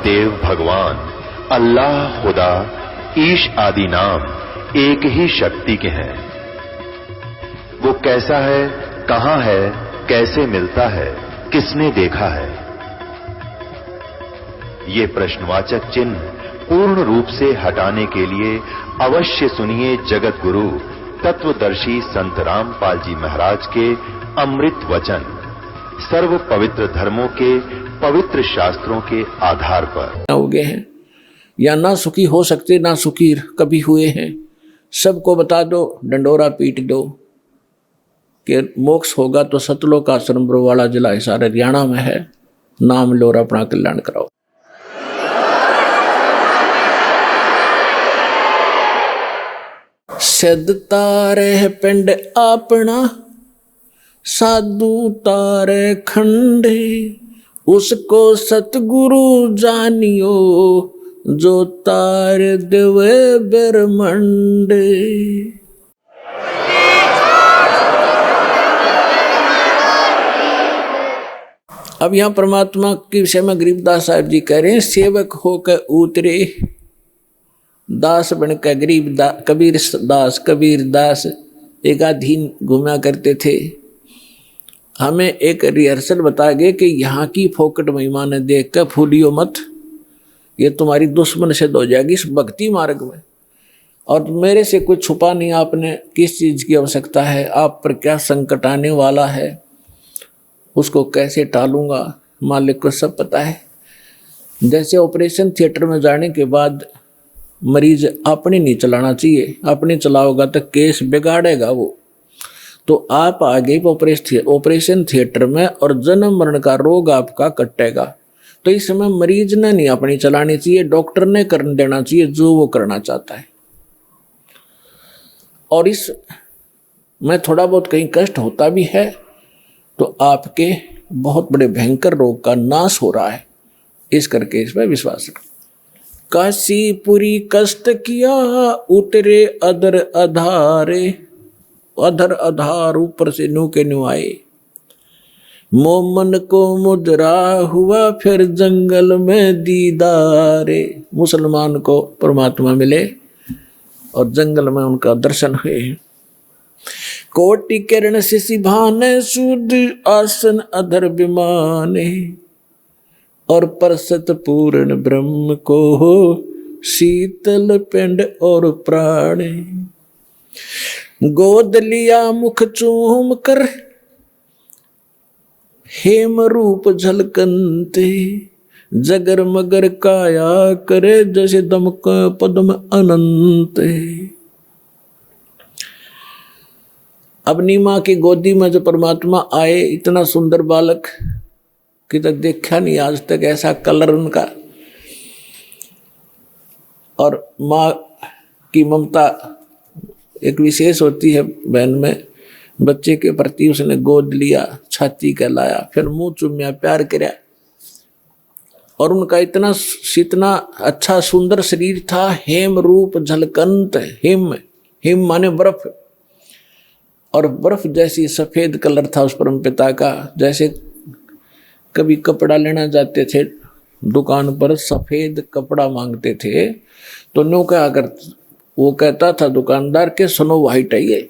देव भगवान अल्लाह खुदा ईश आदि नाम एक ही शक्ति के हैं। वो कैसा है, कहां है, कैसे मिलता है, किसने देखा है? ये प्रश्नवाचक चिन्ह पूर्ण रूप से हटाने के लिए अवश्य सुनिए जगत गुरु तत्वदर्शी संत रामपाल जी महाराज के अमृत वचन, सर्व पवित्र धर्मों के पवित्र शास्त्रों के आधार पर। हो गए हैं या ना सुखी हो सकते, ना सुखी कभी हुए हैं, सबको बता दो, डंडोरा पीट दो कि मोक्ष होगा तो सतलोक आश्रम बरवाला जिला हिसार हरियाणा में है, नाम लो और अपना कल्याण कराओ। सिद्ध तारे पिंड अपना, साधु तारे खंडे, उसको सतगुरु जानियो, जो तार देवे ब्रह्मंडे। अब यहां परमात्मा के विषय में गरीबदास साहब जी कह रहे हैं, सेवक होकर उतरे दास बनकर गरीब कबीर दास एक अधीन घूमा करते थे। हमें एक रिहर्सल बता गए कि यहाँ की फोकट महिमा ने देख कर फूलियो मत, ये तुम्हारी दुश्मन से हो जाएगी इस भक्ति मार्ग में। और मेरे से कुछ छुपा नहीं आपने, किस चीज़ की आवश्यकता है, आप पर क्या संकट आने वाला है, उसको कैसे टालूंगा, मालिक को सब पता है। जैसे ऑपरेशन थिएटर में जाने के बाद मरीज अपनी नहीं चलाना चाहिए, अपनी चलाओगा तो केस बिगाड़ेगा वो। तो आप आ गए ऑपरेशन थिएटर में और जन्म मरण का रोग आपका कटेगा, तो इस समय मरीज ने नहीं अपनी चलानी चाहिए, डॉक्टर ने कर देना चाहिए जो वो करना चाहता है। और इस में थोड़ा बहुत कहीं कष्ट होता भी है तो आपके बहुत बड़े भयंकर रोग का नाश हो रहा है, इस करके इसमें विश्वास रखें। काशीपुरी कष्ट किया उतरे अधर अधारे, अधर अधार ऊपर से नु के नु आए। मोमन को मुद्रा हुआ फिर जंगल में दीदारे। मुसलमान को परमात्मा मिले और जंगल में उनका दर्शन हुए। कोटि किरण से सिभाने शुद्ध आसन अधर विमाने, और परसत पूर्ण ब्रह्म को हो शीतल पिंड और प्राणे। गोद लिया मुख चूम कर हेम रूप झलकंते, जगर मगर काया करे जैसे दमक पद्म अनंत। अपनी माँ की गोदी में जो परमात्मा आए, इतना सुंदर बालक कि तक देखा नहीं आज तक ऐसा कलर उनका। और माँ की ममता एक विशेष होती है बहन में, बच्चे के प्रति उसने गोद लिया, छाती का लाया, फिर मुंह चुम्या, प्यार किया। और उनका इतना अच्छा सुंदर शरीर था, हेम रूप झलकंत। हिम माने बर्फ, और बर्फ जैसी सफेद कलर था उस परम पिता का। जैसे कभी कपड़ा लेना जाते थे दुकान पर, सफेद कपड़ा मांगते थे तो नो क्या कर, वो कहता था दुकानदार के स्नो व्हाइट है ये।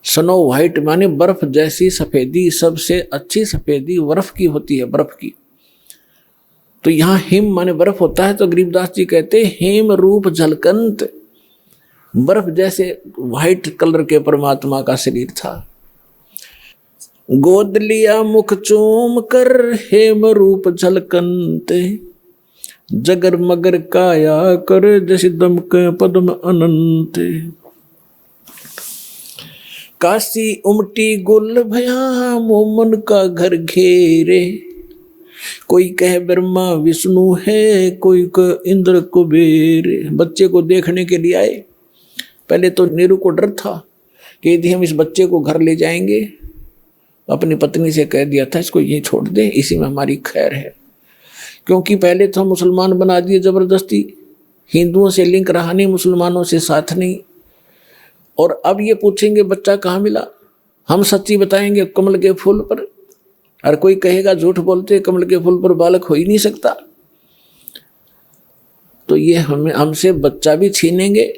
स्नो व्हाइट माने बर्फ जैसी सफेदी, सबसे अच्छी सफेदी बर्फ की होती है, बर्फ की। तो यहाँ हिम माने बर्फ होता है, तो गरीबदास जी कहते हेम रूप झलकंत, बर्फ जैसे व्हाइट कलर के परमात्मा का शरीर था। गोद लिया मुख चूम कर हेम रूप झलकंते, जगर मगर काया कर जैसे दमक पद्म अनंत। काशी उमटी गुल भया मोमन का घर घेरे, कोई कहे ब्रह्मा विष्णु है, कोई कहे इंद्र कुबेर। बच्चे को देखने के लिए आए। पहले तो नीरू को डर था कि यदि हम इस बच्चे को घर ले जाएंगे, अपनी पत्नी से कह दिया था इसको यहीं छोड़ दे, इसी में हमारी खैर है। क्योंकि पहले तो मुसलमान बना दिए जबरदस्ती, हिंदुओं से लिंक रहा नहीं, मुसलमानों से साथ नहीं। और अब ये पूछेंगे बच्चा कहाँ मिला, हम सच्ची बताएंगे कमल के फूल पर। और कोई कहेगा झूठ बोलते कमल के फूल पर बालक हो ही नहीं सकता, तो ये हमसे बच्चा भी छीनेंगे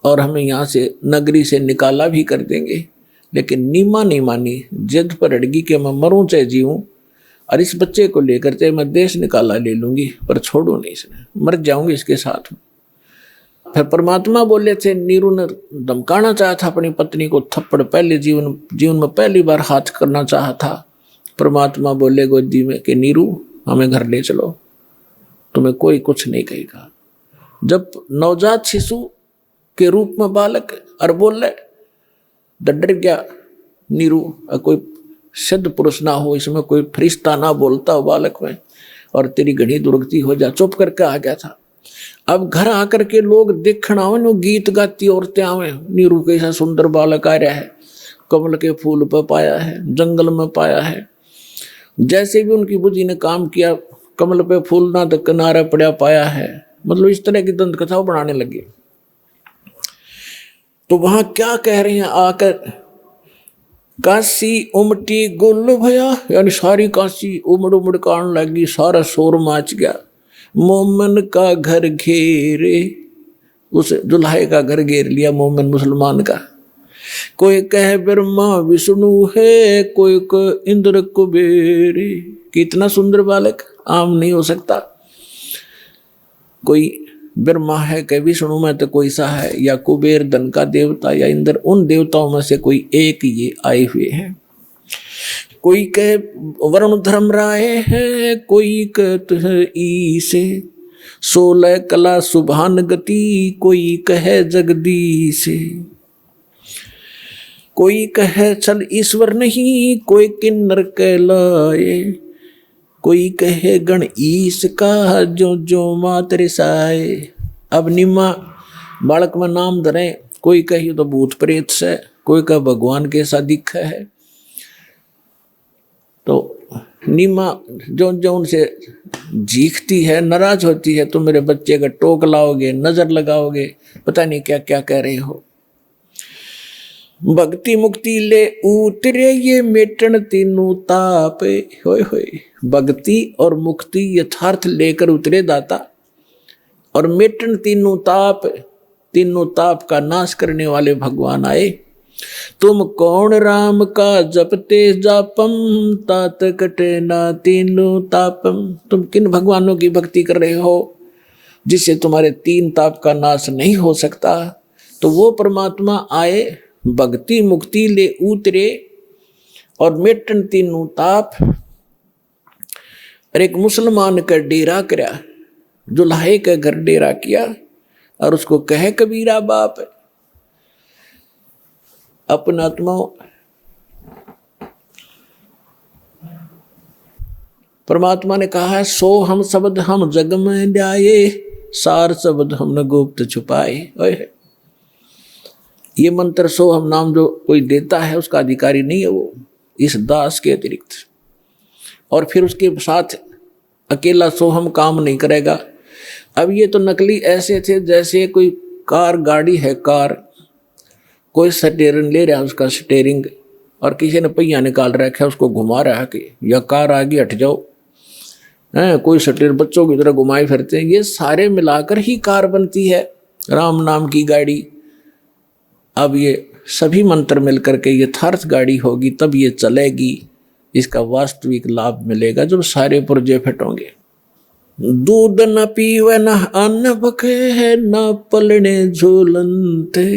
और हमें यहाँ से नगरी से निकाला भी कर देंगे। लेकिन नीमा नहीं मानी, जिद पर अड़गी कि मैं मरूं चाहे जीऊं, और इस बच्चे को लेकर चाहे मैं देश निकाला ले लूंगी, पर छोड़ू नहीं इसने, मर जाऊंगी इसके साथ। फिर परमात्मा बोले थे, नीरू ने धमकाना चाहा था अपनी पत्नी को, थप्पड़ पहले जीवन में पहली बार हाथ करना चाहा था। परमात्मा बोले गोदी में कि नीरू हमें घर ले चलो, तुम्हें कोई कुछ नहीं कहेगा। जब नवजात शिशु के रूप में बालक और बोले, डर गया नीरू, कोई सिद्ध पुरुष ना हो इसमें, कोई फरिश्ता ना बोलता हो बालक में, और तेरी घड़ी दुर्गति हो जा, चुप करके आ गया था। अब घर आकर के लोग देखना आवे, नो गीत गाती औरतें आवे, नीरू कैसा सुंदर बालक आ रहा है, कमल के फूल पर पाया है, जंगल में पाया है। जैसे भी उनकी बुद्धि ने काम किया, कमल पे फूल ना तो किनारे पड़ा पाया है, मतलब इस तरह की दंत कथा बनाने लगे। तो वहां क्या कह रहे हैं आकर, काशी उमटी गुल भया, यानी सारी काशी उमड़ उमड़ कान लगी, सारा शोर माच गया। मोमन का घर घेरे, उस दुल्हे का घर घेर लिया मोमन मुसलमान का। कोई कहे ब्रह्मा विष्णु है, कोई कहे इंद्र कुबेर। कितना सुंदर बालक, आम नहीं हो सकता। कोई ब्रह्मा है, कहे विष्णु में तो कोई सा है, या कुबेर धन का देवता, या इंद्र, उन देवताओं में से कोई एक ये आए हुए हैं। कोई कहे वरुण धर्म राय है, कोई कहते है ईसे, 16 कला सुभान गति, कोई कहे जगदीश। कोई कहे चल ईश्वर नहीं, कोई किन्नर कहलाए, कोई कहे गण ईश का, जो जो मातरे साए। अब निम्मा बालक में नाम धरे, कोई कहे तो भूत प्रेत से, कोई कहे भगवान के सा दिख है। तो निम्मा जो जो उनसे जीखती है, नाराज होती है, तो मेरे बच्चे का टोक लाओगे, नजर लगाओगे, पता नहीं क्या क्या कह रहे हो। भक्ति मुक्ति ले उतरे ये मेटन तीनों ताप, होए होए। भक्ति और मुक्ति यथार्थ लेकर उतरे दाता, और मेटन तीनों ताप का नाश करने वाले भगवान आए। तुम कौन राम का जपते जापम, तात कटे ना तीनों तापम। तुम किन भगवानों की भक्ति कर रहे हो जिससे तुम्हारे 3 ताप का नाश नहीं हो सकता। तो वो परमात्मा आए, भक्ति मुक्ति ले उतरे, और मेटन तीनों ताप। और एक मुसलमान का डेरा करा, दुल्हे का घर डेरा किया, और उसको कहे कबीरा बाप। अपना आत्मा परमात्मा ने कहा है, सो हम शब्द हम जग में ल्याए, सार शब्द हमने गुप्त छुपाए। ये मंत्र सो हम नाम जो कोई देता है उसका अधिकारी नहीं है वो, इस दास के अतिरिक्त। और फिर उसके साथ अकेला सो हम काम नहीं करेगा। अब ये तो नकली ऐसे थे जैसे कोई कार गाड़ी है, कार कोई स्टीयरिंग ले रहा है, उसका स्टीयरिंग, और किसी ने पहिया निकाल रखा है, उसको घुमा रहा है कि या कार आगे हट जाओ, कोई स्टीयर बच्चों की तरह घुमाए फिरते हैं। ये सारे मिलाकर ही कार बनती है, राम नाम की गाड़ी। अब ये सभी मंत्र मिलकर के यथार्थ गाड़ी होगी, तब ये चलेगी, इसका वास्तविक लाभ मिलेगा जब सारे पुर्जे फिट होंगे। दूध न पीवे न अन्न बखे, न पलने झोलनते,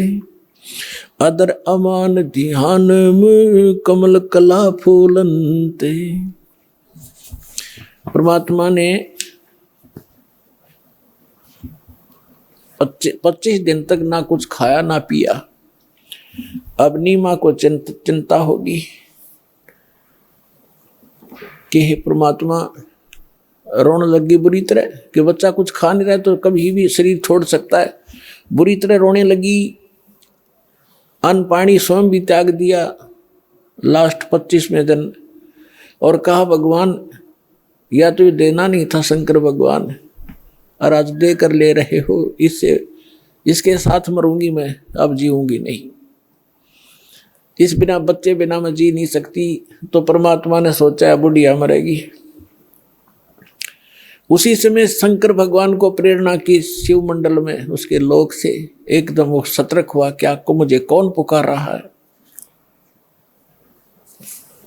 अदर अमान ध्यान में कमल कला फूलनते। परमात्मा ने 25 दिन तक ना कुछ खाया ना पिया। अब नीमा को चिंता होगी कि हे परमात्मा, रोने लगी बुरी तरह कि बच्चा कुछ खा नहीं रहा तो कभी भी शरीर छोड़ सकता है। बुरी तरह रोने लगी, अन्न पानी स्वयं भी त्याग दिया लास्ट 25वें दिन, और कहा भगवान या तो ये देना नहीं था शंकर भगवान, और आज दे कर ले रहे हो, इससे इसके साथ मरूंगी मैं, अब जीऊंगी नहीं। इस बिना बच्चे बिना मैं जी नहीं सकती। तो परमात्मा ने सोचा बुढ़िया मरेगी। उसी समय शंकर भगवान को प्रेरणा की शिव मंडल में उसके लोक से एकदम वो सतर्क हुआ, क्या को मुझे कौन पुकार रहा है।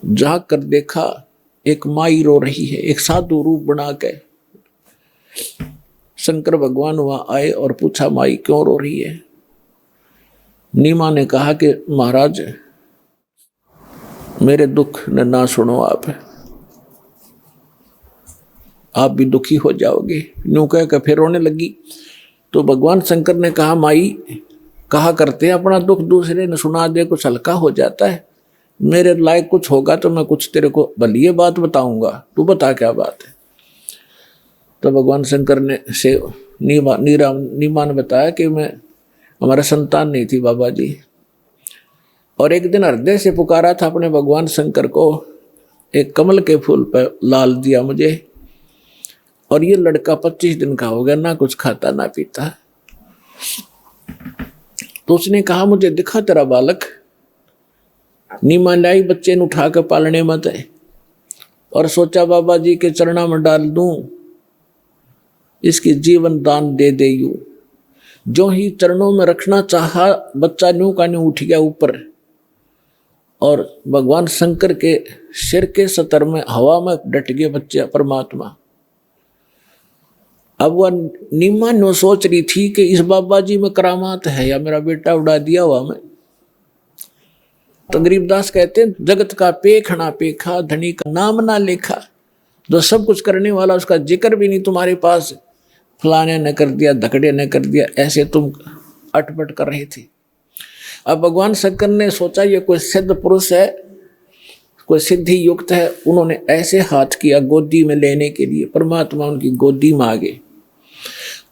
जाग कर देखा एक माई रो रही है, एक साधु रूप बना के। शंकर भगवान वहां आए और पूछा माई क्यों रो रही है। नीमा ने कहा कि महाराज मेरे दुख न ना सुनो, आप भी दुखी हो जाओगे। यूं कह कर फिर रोने लगी। तो भगवान शंकर ने कहा माई कहा करते हैं अपना दुख दूसरे ने सुना दे कुछ हल्का हो जाता है। मेरे लायक कुछ होगा तो मैं कुछ तेरे को भली बात बताऊंगा, तू बता क्या बात है। तो भगवान शंकर ने से नीमा ने बताया कि मैं हमारा संतान नहीं थी बाबा जी, और एक दिन हृदय से पुकारा था अपने भगवान शंकर को। एक कमल के फूल पर लाल दिया मुझे, और ये लड़का 25 दिन का हो गया, ना कुछ खाता ना पीता। तो उसने कहा मुझे दिखा तेरा बालक। नीमा लाई बच्चे ने उठा कर पालने मत है, और सोचा बाबा जी के चरणों में डाल दूं, इसकी जीवन दान दे दे। यू जो ही चरणों में रखना चाहा बच्चा न्यू का न्यू उठ गया ऊपर, और भगवान शंकर के सिर के सतर में हवा में डट गए बच्चे परमात्मा। अब वह नीमा नो सोच रही थी कि इस बाबा जी में करामात है या मेरा बेटा उड़ा दिया हुआ मैं। तो गरीबदास कहते हैं जगत का पेखना पेखा, धनी का नाम ना लेखा। जो सब कुछ करने वाला उसका जिक्र भी नहीं तुम्हारे पास, फलाने ने कर दिया, धकड़े ने कर दिया, ऐसे तुम अटपट कर रहे थे। अब भगवान शंकर ने सोचा ये कोई सिद्ध पुरुष है, कोई सिद्धि युक्त है। उन्होंने ऐसे हाथ किया गोदी में लेने के लिए, परमात्मा उनकी गोदी में आ गए,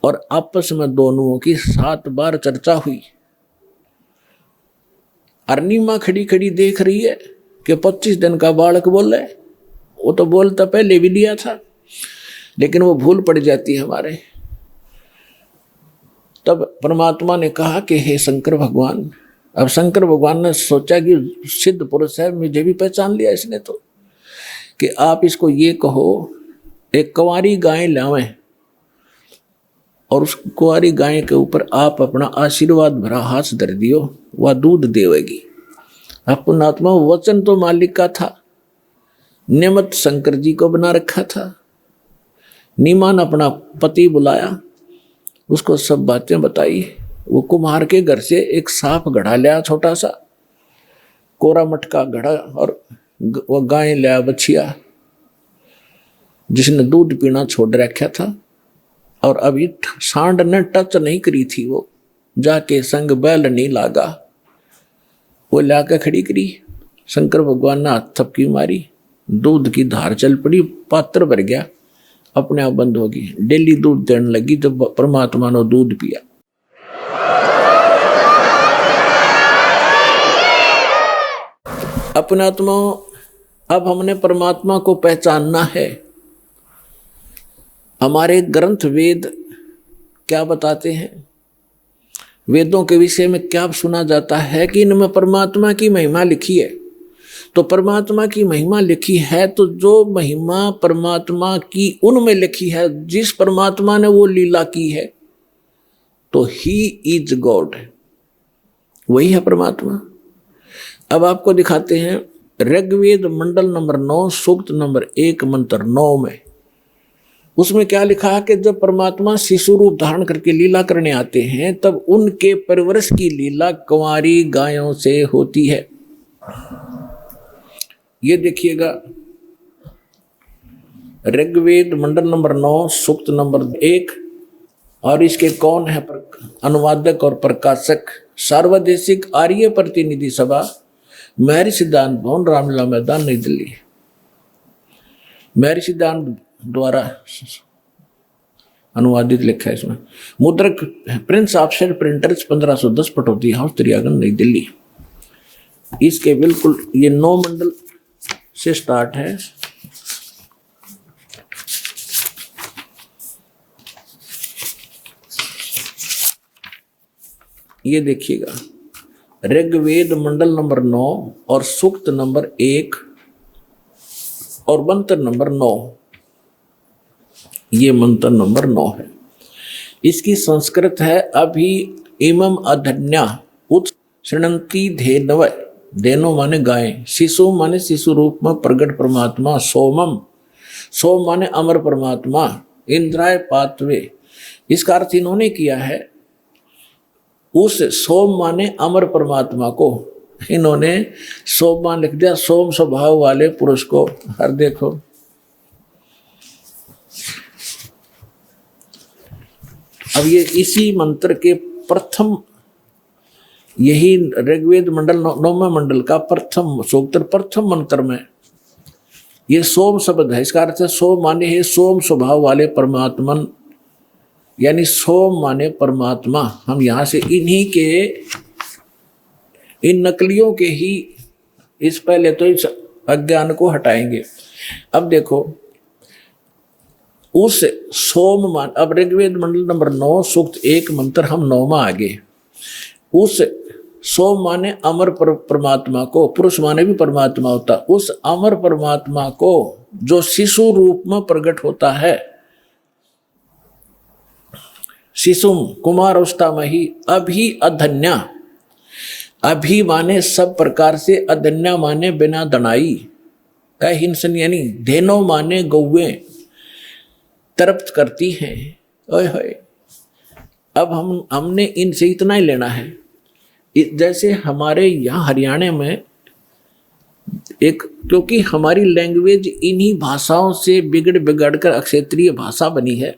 और आपस में दोनों की 7 बार चर्चा हुई। अरनीमा खड़ी खड़ी देख रही है कि 25 दिन का बालक बोल रहा है। वो तो बोलता पहले भी लिया था, लेकिन वो भूल पड़ जाती है हमारे। तब परमात्मा ने कहा कि हे शंकर भगवान। अब शंकर भगवान ने सोचा कि सिद्ध पुरुष है, मुझे भी पहचान लिया इसने तो, कि आप इसको ये कहो एक कुंवारी गाय लावें, और उस कुंवारी गाय के ऊपर आप अपना आशीर्वाद भरा हाथ धर दियो, वह दूध देवेगी। अब पुण्यात्मा वचन तो मालिक का था, नियमत शंकर जी को बना रखा था। नीमा ने अपना पति बुलाया, उसको सब बातें बताई। वो कुम्हार के घर से एक साफ घड़ा लिया, छोटा सा कोरा मटका घड़ा, और वो गाय लिया बछिया जिसने दूध पीना छोड़ रखा था, और अभी सांड ने टच नहीं करी थी। वो जाके संग बैल नहीं लागा, वो लाके खड़ी करी। शंकर भगवान ने हाथ थपकी मारी, दूध की धार चल पड़ी, पात्र भर गया, अपने आप बंद होगी। डेली दूध देने लगी, जब परमात्मा ने दूध पिया। अपने आत्मा, अब हमने परमात्मा को पहचानना है। हमारे ग्रंथ वेद क्या बताते हैं, वेदों के विषय में क्या सुना जाता है कि इनमें परमात्मा की महिमा लिखी है। तो परमात्मा की महिमा लिखी है, तो जो महिमा परमात्मा की उनमें लिखी है, जिस परमात्मा ने वो लीला की है, तो ही इज गॉड, वही है परमात्मा। अब आपको दिखाते हैं ऋग्वेद मंडल नंबर 9 सूक्त नंबर 1 मंत्र 9 में, उसमें क्या लिखा है कि जब परमात्मा शिशु रूप धारण करके लीला करने आते हैं, तब उनके परवरिश की लीला कुंवारी गायों से होती है। ये देखिएगा ऋग्वेद मंडल नंबर 9 सूक्त नंबर 1, और इसके कौन है अनुवादक और प्रकाशक, सार्वदेशिक आर्य प्रतिनिधि सभा, महर्षि सिद्धांत भवन, रामलीला मैदान, नई दिल्ली। महर्षि सिद्धांत द्वारा अनुवादित लिखा है इसमें। मुद्रक Prince offset printers 1510 Pataudi house, त्रियागन, नई दिल्ली। इसके बिल्कुल ये 9 मंडल से स्टार्ट है। ये देखिएगा ऋग्वेद मंडल नंबर 9 और सूक्त नंबर 1 और मंत्र नंबर 9। ये मंत्र नंबर 9 है। इसकी संस्कृत है अभि इमम अधन्या उत शृणंती धेनव। धेनो माने गाय, शिशु माने शिशु रूप में प्रगट परमात्मा, सोमम सोम माने अमर परमात्मा, इंद्राय पात्वे। इसका अर्थ इन्होंने किया है उस सोम माने अमर परमात्मा को, इन्होंने सोम मान लिख दिया, सोम स्वभाव वाले पुरुष को। हर देखो अब ये इसी मंत्र के प्रथम, यही ऋग्वेद मंडल 9वें मंडल का प्रथम सूक्त प्रथम मंत्र में ये सोम शब्द है। इसका अर्थ है सोम माने है सोम स्वभाव वाले परमात्मन, यानी सोम माने परमात्मा। हम यहाँ से इन्हीं के इन नकलियों के ही इस पहले तो इस अज्ञान को हटाएंगे। अब देखो उस सोम मान, अब ऋग्वेद मंडल नंबर 9 सूक्त 1 मंत्र हम 9वां आगे। उस सोम माने अमर परमात्मा को, पुरुष माने भी परमात्मा होता, उस अमर परमात्मा को जो शिशु रूप में प्रकट होता है, शिशुम कुमार अवस्था में ही अभी अधन्या। अभी माने सब प्रकार से, अधन्या माने बिना दनाई का हिंसन, यानी धेनो माने गौवें तृप्त करती हैं। ओए होए, अब हमने इनसे इतना ही लेना है। जैसे हमारे यहाँ हरियाणा में एक, क्योंकि हमारी लैंग्वेज इन्हीं भाषाओं से बिगड़ कर क्षेत्रीय भाषा बनी है।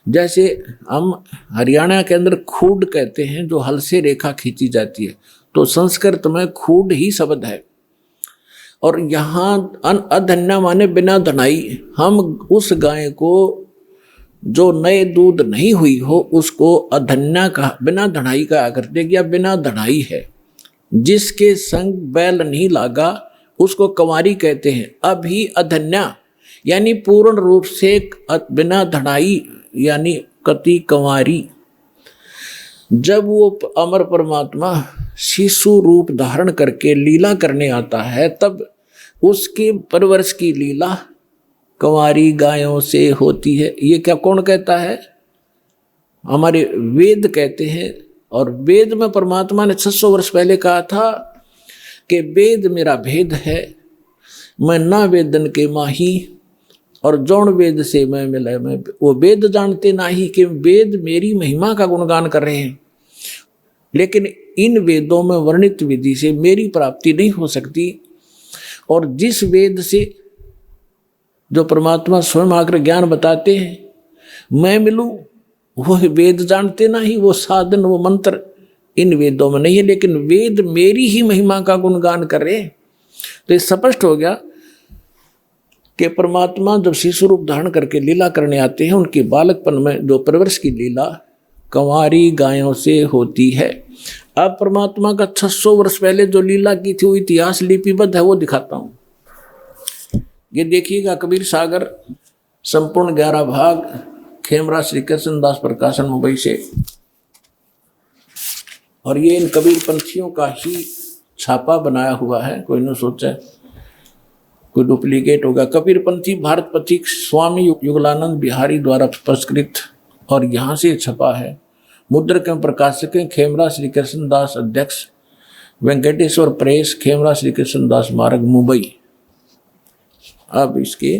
जैसे हम हरियाणा के अंदर खूड कहते हैं, जो हल से रेखा खींची जाती है, तो संस्कृत में खूड ही शब्द है। और यहाँ अधन्या माने बिना धनाई। हम उस गाय को जो नए दूध नहीं हुई हो उसको अधन्या का, बिना धनाई का करते कि बिना धनाई है। जिसके संग बैल नहीं लागा उसको कंवारी कहते हैं। अभी अधन्या यानी पूर्ण रूप से बिना धनाई, यानी कति कंवारी। जब वो अमर परमात्मा शिशु रूप धारण करके लीला करने आता है, तब उसके परवरिश की लीला कंवारी गायों से होती है। ये क्या कौन कहता है? हमारे वेद कहते हैं। और वेद में परमात्मा ने 600 वर्ष पहले कहा था कि वेद मेरा भेद है, मैं ना वेदन के माही, और जौन वेद से मैं मिला, मैं वो वेद जानते ना ही कि वेद मेरी महिमा का गुणगान कर रहे हैं। लेकिन इन वेदों में वर्णित विधि से मेरी प्राप्ति नहीं हो सकती। और जिस वेद से जो परमात्मा स्वयं आकर ज्ञान बताते हैं मैं मिलूं, वो वेद जानते ना ही, वो साधन वो मंत्र इन वेदों में नहीं है। लेकिन वेद मेरी ही महिमा का गुणगान कर रहे हैं। तो ये स्पष्ट हो गया कि परमात्मा जब शिशु रूप धारण करके लीला करने आते हैं, उनके बालकपन में जो परवरिश की लीला कंवारी गायों से होती है। अब परमात्मा का 600 वर्ष पहले जो लीला की थी वो इतिहास लिपिबद्ध है, वो दिखाता हूँ। ये देखिएगा कबीर सागर संपूर्ण 11 भाग, खेमरा श्री कृष्ण दास प्रकाशन मुंबई से। और ये इन कबीर पंथियों का ही छापा बनाया हुआ है, कोई न सोचे कोई डुप्लीकेट होगा। कबीर पंथी भारत पथिक स्वामी युगलानंद बिहारी द्वारा पुरस्कृत, और यहाँ से छपा है। मुद्रक एवं प्रकाशक खेमरा श्री कृष्ण दास, अध्यक्ष वेंकटेश्वर प्रेस, खेमरा श्री कृष्ण दास मार्ग मुंबई। अब इसके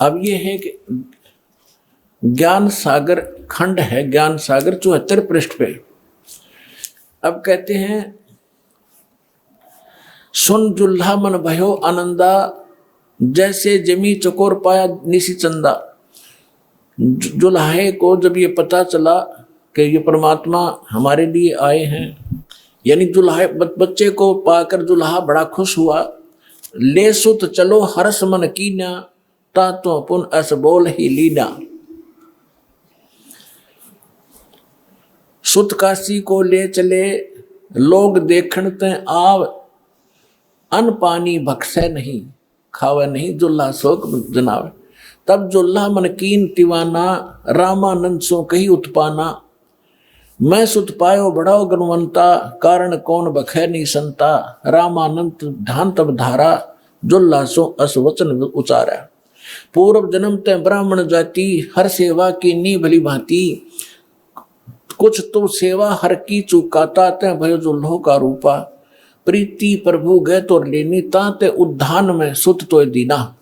अब ये है कि ज्ञान सागर खंड है, ज्ञान सागर 74 पृष्ठ पे। अब कहते हैं सुन जुल्हा मन भयो आनंदा, जैसे जमी चकोर पाया निशी चंदा। जुल्हे को जब ये पता चला कि ये परमात्मा हमारे लिए आए हैं, यानी जुल्हा बच्चे को पाकर जुल्हा बड़ा खुश हुआ। ले सुत चलो हर्ष मन कीना, ता तो पुन अस बोल ही लीना। सुत काशी को ले चले, लोग देखण ते आव, अन्न पानी भक्षय नहीं, खावे नहीं, जुल्हा शोक जनावे। तब जोल्ला मन कीन तिवाना, रामानंद सो कही उत्पाना। मैं सुत पायो बढ़ाओ गुणवंता, कारण कौन बखै नहीं संता। रामानंद ध्यान तब धारा, जोल्ला सो अस वचन उचारा। पूर्व जन्म ते ब्राह्मण जाति, हर सेवा की नी भली भांति। कुछ तो सेवा हर की चुकाता, ते भयो जोल्हो का रूपा। प्रीति प्रभु गए तो लेनी, ताते उद्धान में सुत तो दीना।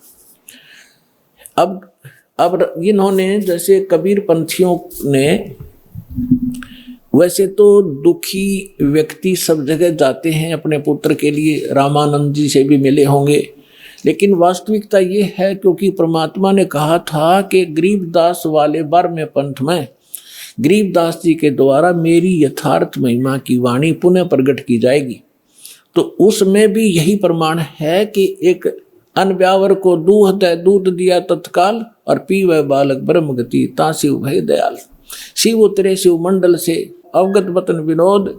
अब इन्होंने जैसे कबीर पंथियों ने, वैसे तो दुखी व्यक्ति सब जगह जाते हैं अपने पुत्र के लिए, रामानंद जी से भी मिले होंगे, लेकिन वास्तविकता ये है क्योंकि परमात्मा ने कहा था कि गरीबदास वाले बार में पंथ में गरीबदास जी के द्वारा मेरी यथार्थ महिमा की वाणी पुनः प्रकट की जाएगी। तो उसमें भी यही प्रमाण है कि एक अनव्यावर को दूध दिया तत्काल, और पीवै बालक ब्रह्म गति, ता शिव भय दयाल। शिव उतरे शिव मंडल से, अवगत वतन विनोद,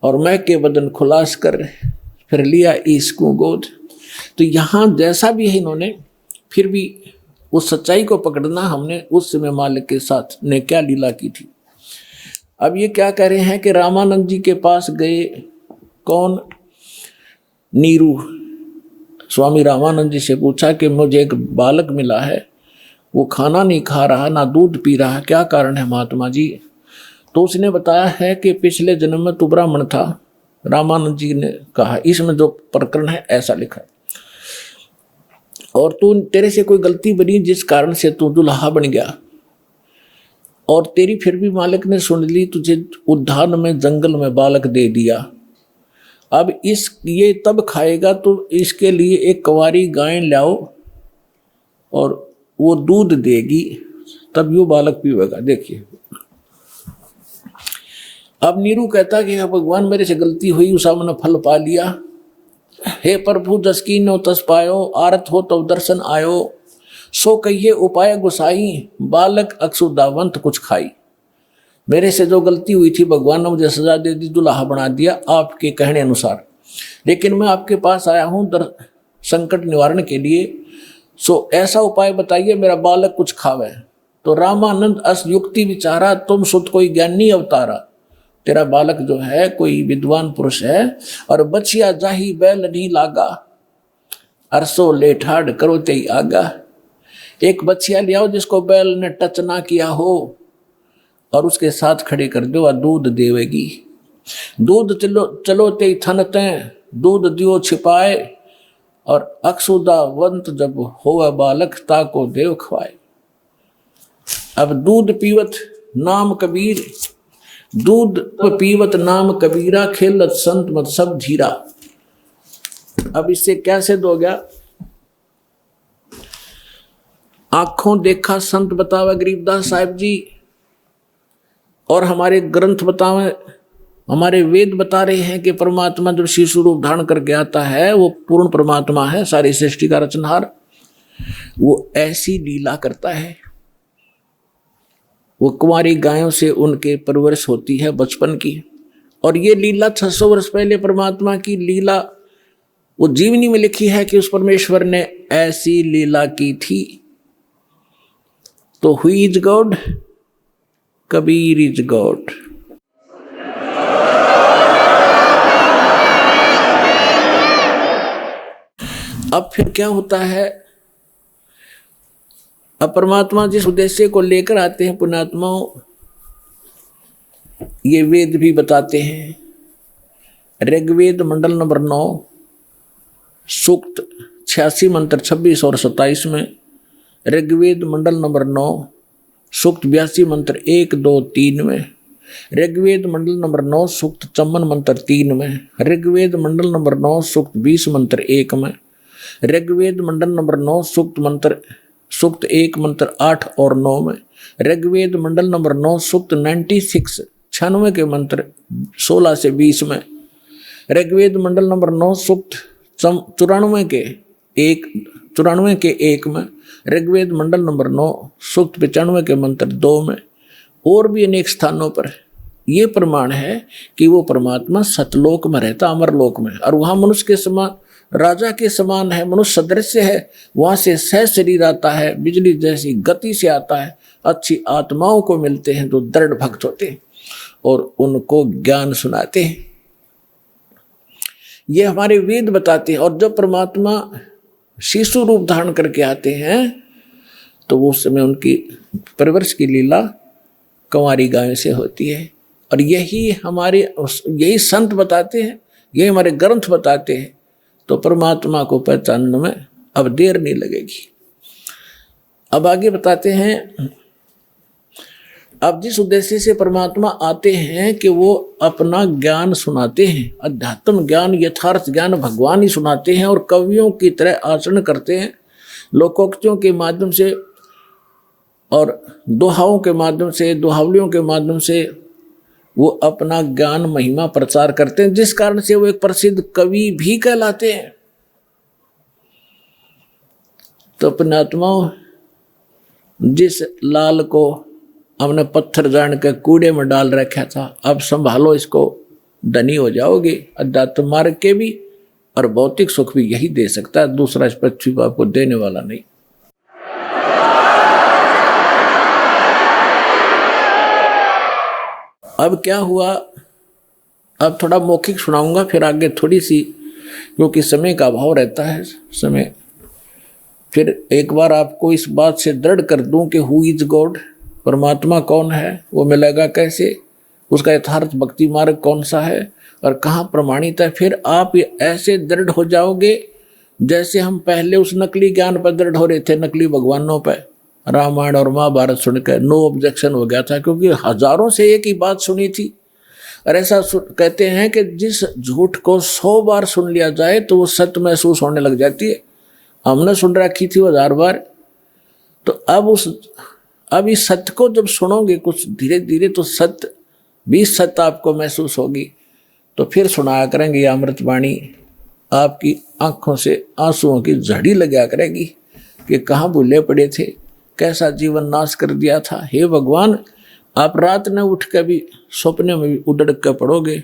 और मैं के बदन खुलास कर, फिर लिया इसको गोद। तो यहाँ जैसा भी है इन्होंने, फिर भी उस सच्चाई को पकड़ना हमने उस समय मालिक के साथ ने क्या लीला की थी। अब ये क्या कह रहे हैं कि रामानंद जी के पास गए, कौन? नीरू। स्वामी रामानंद जी से पूछा कि मुझे एक बालक मिला है, वो खाना नहीं खा रहा, ना दूध पी रहा, क्या कारण है महात्मा जी? तो उसने बताया है कि पिछले जन्म में तू ब्राह्मण था। रामानंद जी ने कहा, इसमें जो प्रकरण है ऐसा लिखा, और तू तेरे से कोई गलती बनी जिस कारण से तू दुल्हा बन गया, और तेरी फिर भी मालिक ने सुन ली, तुझे उद्यान में जंगल में बालक दे दिया। अब ये तब खाएगा तो इसके लिए एक कुंवारी गाय लाओ और वो दूध देगी, तब यो बालक पीवेगा। देखिए, अब नीरू कहता कि भगवान मेरे से गलती हुई, उस मैंने फल पा लिया। हे प्रभु जस कीनो तस पायो, आरत हो तब दर्शन आयो। सो कहिए उपाय गुसाई, बालक अक्षुदावंत कुछ खाई। मेरे से जो गलती हुई थी भगवान ने मुझे सजा दे दी, दुल्हा बना दिया आपके कहने अनुसार, लेकिन मैं आपके पास आया हूँ संकट निवारण के लिए। सो ऐसा उपाय बताइए मेरा बालक कुछ खावे। तो रामानंद अस युक्ति विचारा, तुम सुत कोई ज्ञानी अवतारा। तेरा बालक जो है कोई विद्वान पुरुष है, और बचिया जाही बैल नहीं लागा, अरसो लेठाड़ करो ते आगा। एक बचिया ले आओ जिसको बैल ने टच ना किया हो, और उसके साथ खड़े कर दो और दूध देवेगी। दूध चलो ते थन तें, दूध दियो छिपाए, और अक्षुदावंत जब होवे बालक, ताको देव खवाए। अब दूध पीवत नाम कबीर, दूध पीवत नाम कबीरा, खेलत संत मत सब धीरा। अब इससे क्या सिद्ध हो गया? आंखों देखा संत बतावे गरीबदास साहिब जी, और हमारे ग्रंथ बतावे, हमारे वेद बता रहे हैं कि परमात्मा जब शिशु रूप धारण करके आता है वो पूर्ण परमात्मा है, सारी सृष्टि का रचनहार। वो ऐसी लीला करता है, वो कुंवारी गायों से उनके परवरिश होती है बचपन की। और ये लीला 600 वर्ष पहले परमात्मा की लीला वो जीवनी में लिखी है कि उस परमेश्वर ने ऐसी लीला की थी। तो who is God? Kabir is God. अब फिर क्या होता है? अब परमात्मा जिस उद्देश्य को लेकर आते हैं पुण्यात्माओं, ये वेद भी बताते हैं। ऋग्वेद मंडल नंबर 9 सूक्त 86 मंत्र 26 और 27 में, ऋग्वेद मंडल नंबर 9 सूक्त 82 मंत्र 1, 2, 3 में, ऋग्वेद मंडल नंबर 9 सूक्त 54 मंत्र 3 में, ऋग्वेद मंडल नंबर 9 सूक्त 20 मंत्र 1 में, ऋग्वेद मंडल नंबर 9 सूक्त 1 मंत्र 8 और 9 में, ऋग्वेद मंडल नंबर 9 सूक्त 96 के मंत्र 16 से 20 में, ऋग्वेद मंडल नंबर 9 सूक्त 94 के 1 में, ऋग्वेद मंडल नंबर 9 सूक्त 95 के मंत्र 2 में, और भी अनेक स्थानों पर ये प्रमाण है कि वो परमात्मा सतलोक में रहता, अमरलोक में, और वहाँ मनुष्य के समान राजा के समान है, मनुष्य सदृश्य है, वहां से सह शरीर आता है, बिजली जैसी गति से आता है। अच्छी आत्माओं को मिलते हैं जो दृढ़ भक्त होते हैं और उनको ज्ञान सुनाते हैं। ये हमारे वेद बताते हैं। और जब परमात्मा शिशु रूप धारण करके आते हैं तो उस समय उनकी परवरिश की लीला कंवारी गाय से होती है। और यही संत बताते हैं, यही हमारे ग्रंथ बताते हैं। तो परमात्मा को पहचानने में अब देर नहीं लगेगी। अब आगे बताते हैं, अब जिस उद्देश्य से परमात्मा आते हैं कि वो अपना ज्ञान सुनाते हैं, अध्यात्म ज्ञान, यथार्थ ज्ञान भगवान ही सुनाते हैं और कवियों की तरह आचरण करते हैं। लोकोक्तियों के माध्यम से और दोहाओं के माध्यम से, दोहावलियों के माध्यम से वो अपना ज्ञान महिमा प्रचार करते हैं, जिस कारण से वो एक प्रसिद्ध कवि भी कहलाते हैं। तो पुण्यात्मा, जिस लाल को हमने पत्थर जान के कूड़े में डाल रखा था, अब संभालो इसको, धनी हो जाओगे। अध्यात्म मार्ग के भी और भौतिक सुख भी यही दे सकता है, दूसरा इस पृथ्वी पर आपको देने वाला नहीं। अब क्या हुआ, अब थोड़ा मौखिक सुनाऊंगा, फिर आगे थोड़ी सी, क्योंकि समय का अभाव रहता है समय। फिर एक बार आपको इस बात से दृढ़ कर दूं कि हु इज गॉड, परमात्मा कौन है, वो मिलेगा कैसे, उसका यथार्थ भक्ति मार्ग कौन सा है और कहाँ प्रमाणित है। फिर आप ऐसे दृढ़ हो जाओगे जैसे हम पहले उस नकली ज्ञान पर दृढ़ हो रहे थे, नकली भगवानों पर। रामायण और महाभारत सुनकर नो ऑब्जेक्शन हो गया था, क्योंकि हजारों से एक ही बात सुनी थी। और ऐसा कहते हैं कि जिस झूठ को 100 बार सुन लिया जाए तो वो सत्य महसूस होने लग जाती है। हमने सुन रखी थी वो 1000 बार। तो अब इस सत्य को जब सुनोगे कुछ धीरे धीरे, तो सत्य भी सत्य आपको महसूस होगी। तो फिर सुनाया करेंगे ये अमृतवाणी, आपकी आंखों से आंसुओं की झड़ी लगा करेगी कि कहाँ भूले पड़े थे, कैसा जीवन नाश कर दिया था। हे भगवान, आप रात में उठ कर भी सपने में भी उड़क कर पड़ोगे,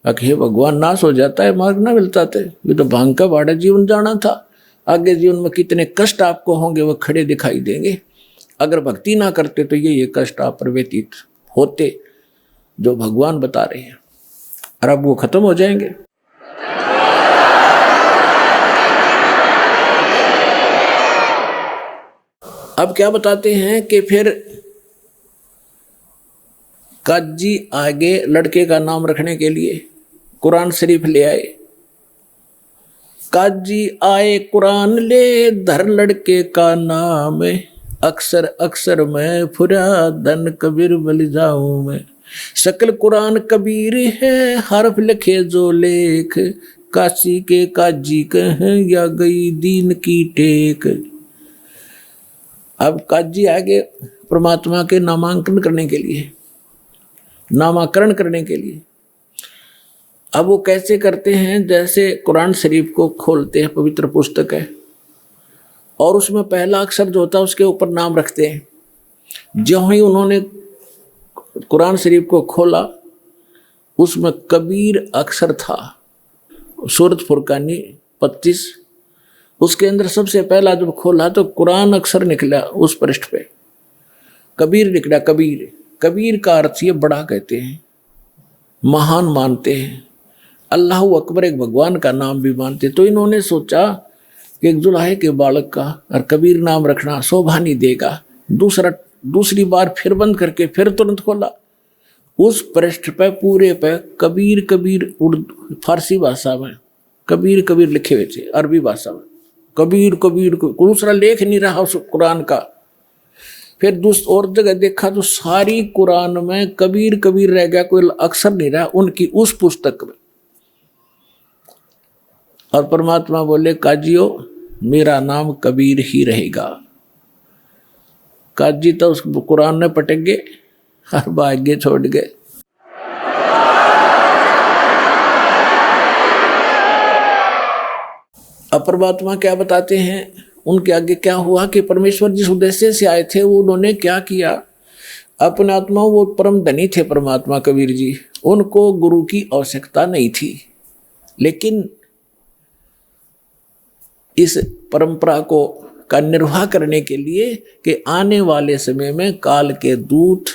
हे भगवान नाश हो जाता है, मार्ग ना मिलता थे, ये तो भांग का बाड़ा जीवन जाना था। आगे जीवन में कितने कष्ट आपको होंगे वो खड़े दिखाई देंगे। अगर भक्ति ना करते तो ये कष्ट आप पर व्यतीत होते जो भगवान बता रहे हैं, और अब वो खत्म हो जाएंगे। अब क्या बताते हैं कि फिर काजी आगे लड़के का नाम रखने के लिए कुरान शरीफ ले आए। काजी आए कुरान ले, धर लड़के का नाम, अक्सर अक्सर मैं फुरा धन कबीर बल जाऊं मैं। शकल कुरान कबीर है, हरफ लिखे जो लेख, काशी के काजी कहें या गई दीन की टेक। अब काजी आगे परमात्मा के नामांकन करने के लिए, नामाकरण करने के लिए। अब वो कैसे करते हैं, जैसे कुरान शरीफ को खोलते हैं, पवित्र पुस्तक है, और उसमें पहला अक्षर जो होता है उसके ऊपर नाम रखते हैं। जो ही उन्होंने कुरान शरीफ को खोला, उसमें कबीर अक्षर था। सूरत फुरकानी 25, उसके अंदर सबसे पहला जब खोला तो कुरान अक्षर निकला, उस पृष्ठ पे कबीर निकला। कबीर, कबीर का अर्थ ये बड़ा कहते हैं, महान मानते हैं, अल्लाह अकबर एक भगवान का नाम भी मानते। तो इन्होंने सोचा कि एक जुलाहे के बालक का और कबीर नाम रखना शोभा नहीं देगा। दूसरी बार फिर बंद करके फिर तुरंत खोला, उस पृष्ठ पे पूरे पे कबीर कबीर उर्दू फारसी भाषा में कबीर कबीर लिखे हुए थे, अरबी भाषा में कबीर कबीर, दूसरा लेख नहीं रहा उस कुरान का। फिर और जगह देखा तो सारी कुरान में कबीर कबीर रह गया, कोई अक्षर नहीं रहा उनकी उस पुस्तक में। और परमात्मा बोले, काजियो मेरा नाम कबीर ही रहेगा। काजी तो उस कुरान में पटक गए और भाग्य छोड़ गए। अब परमात्मा क्या बताते हैं, उनके आगे क्या हुआ कि परमेश्वर जिस उद्देश्य से आए थे वो उन्होंने क्या किया। अपने आत्मा, वो परम धनी थे परमात्मा कबीर जी, उनको गुरु की आवश्यकता नहीं थी, लेकिन इस परंपरा को का निर्वाह करने के लिए कि आने वाले समय में काल के दूत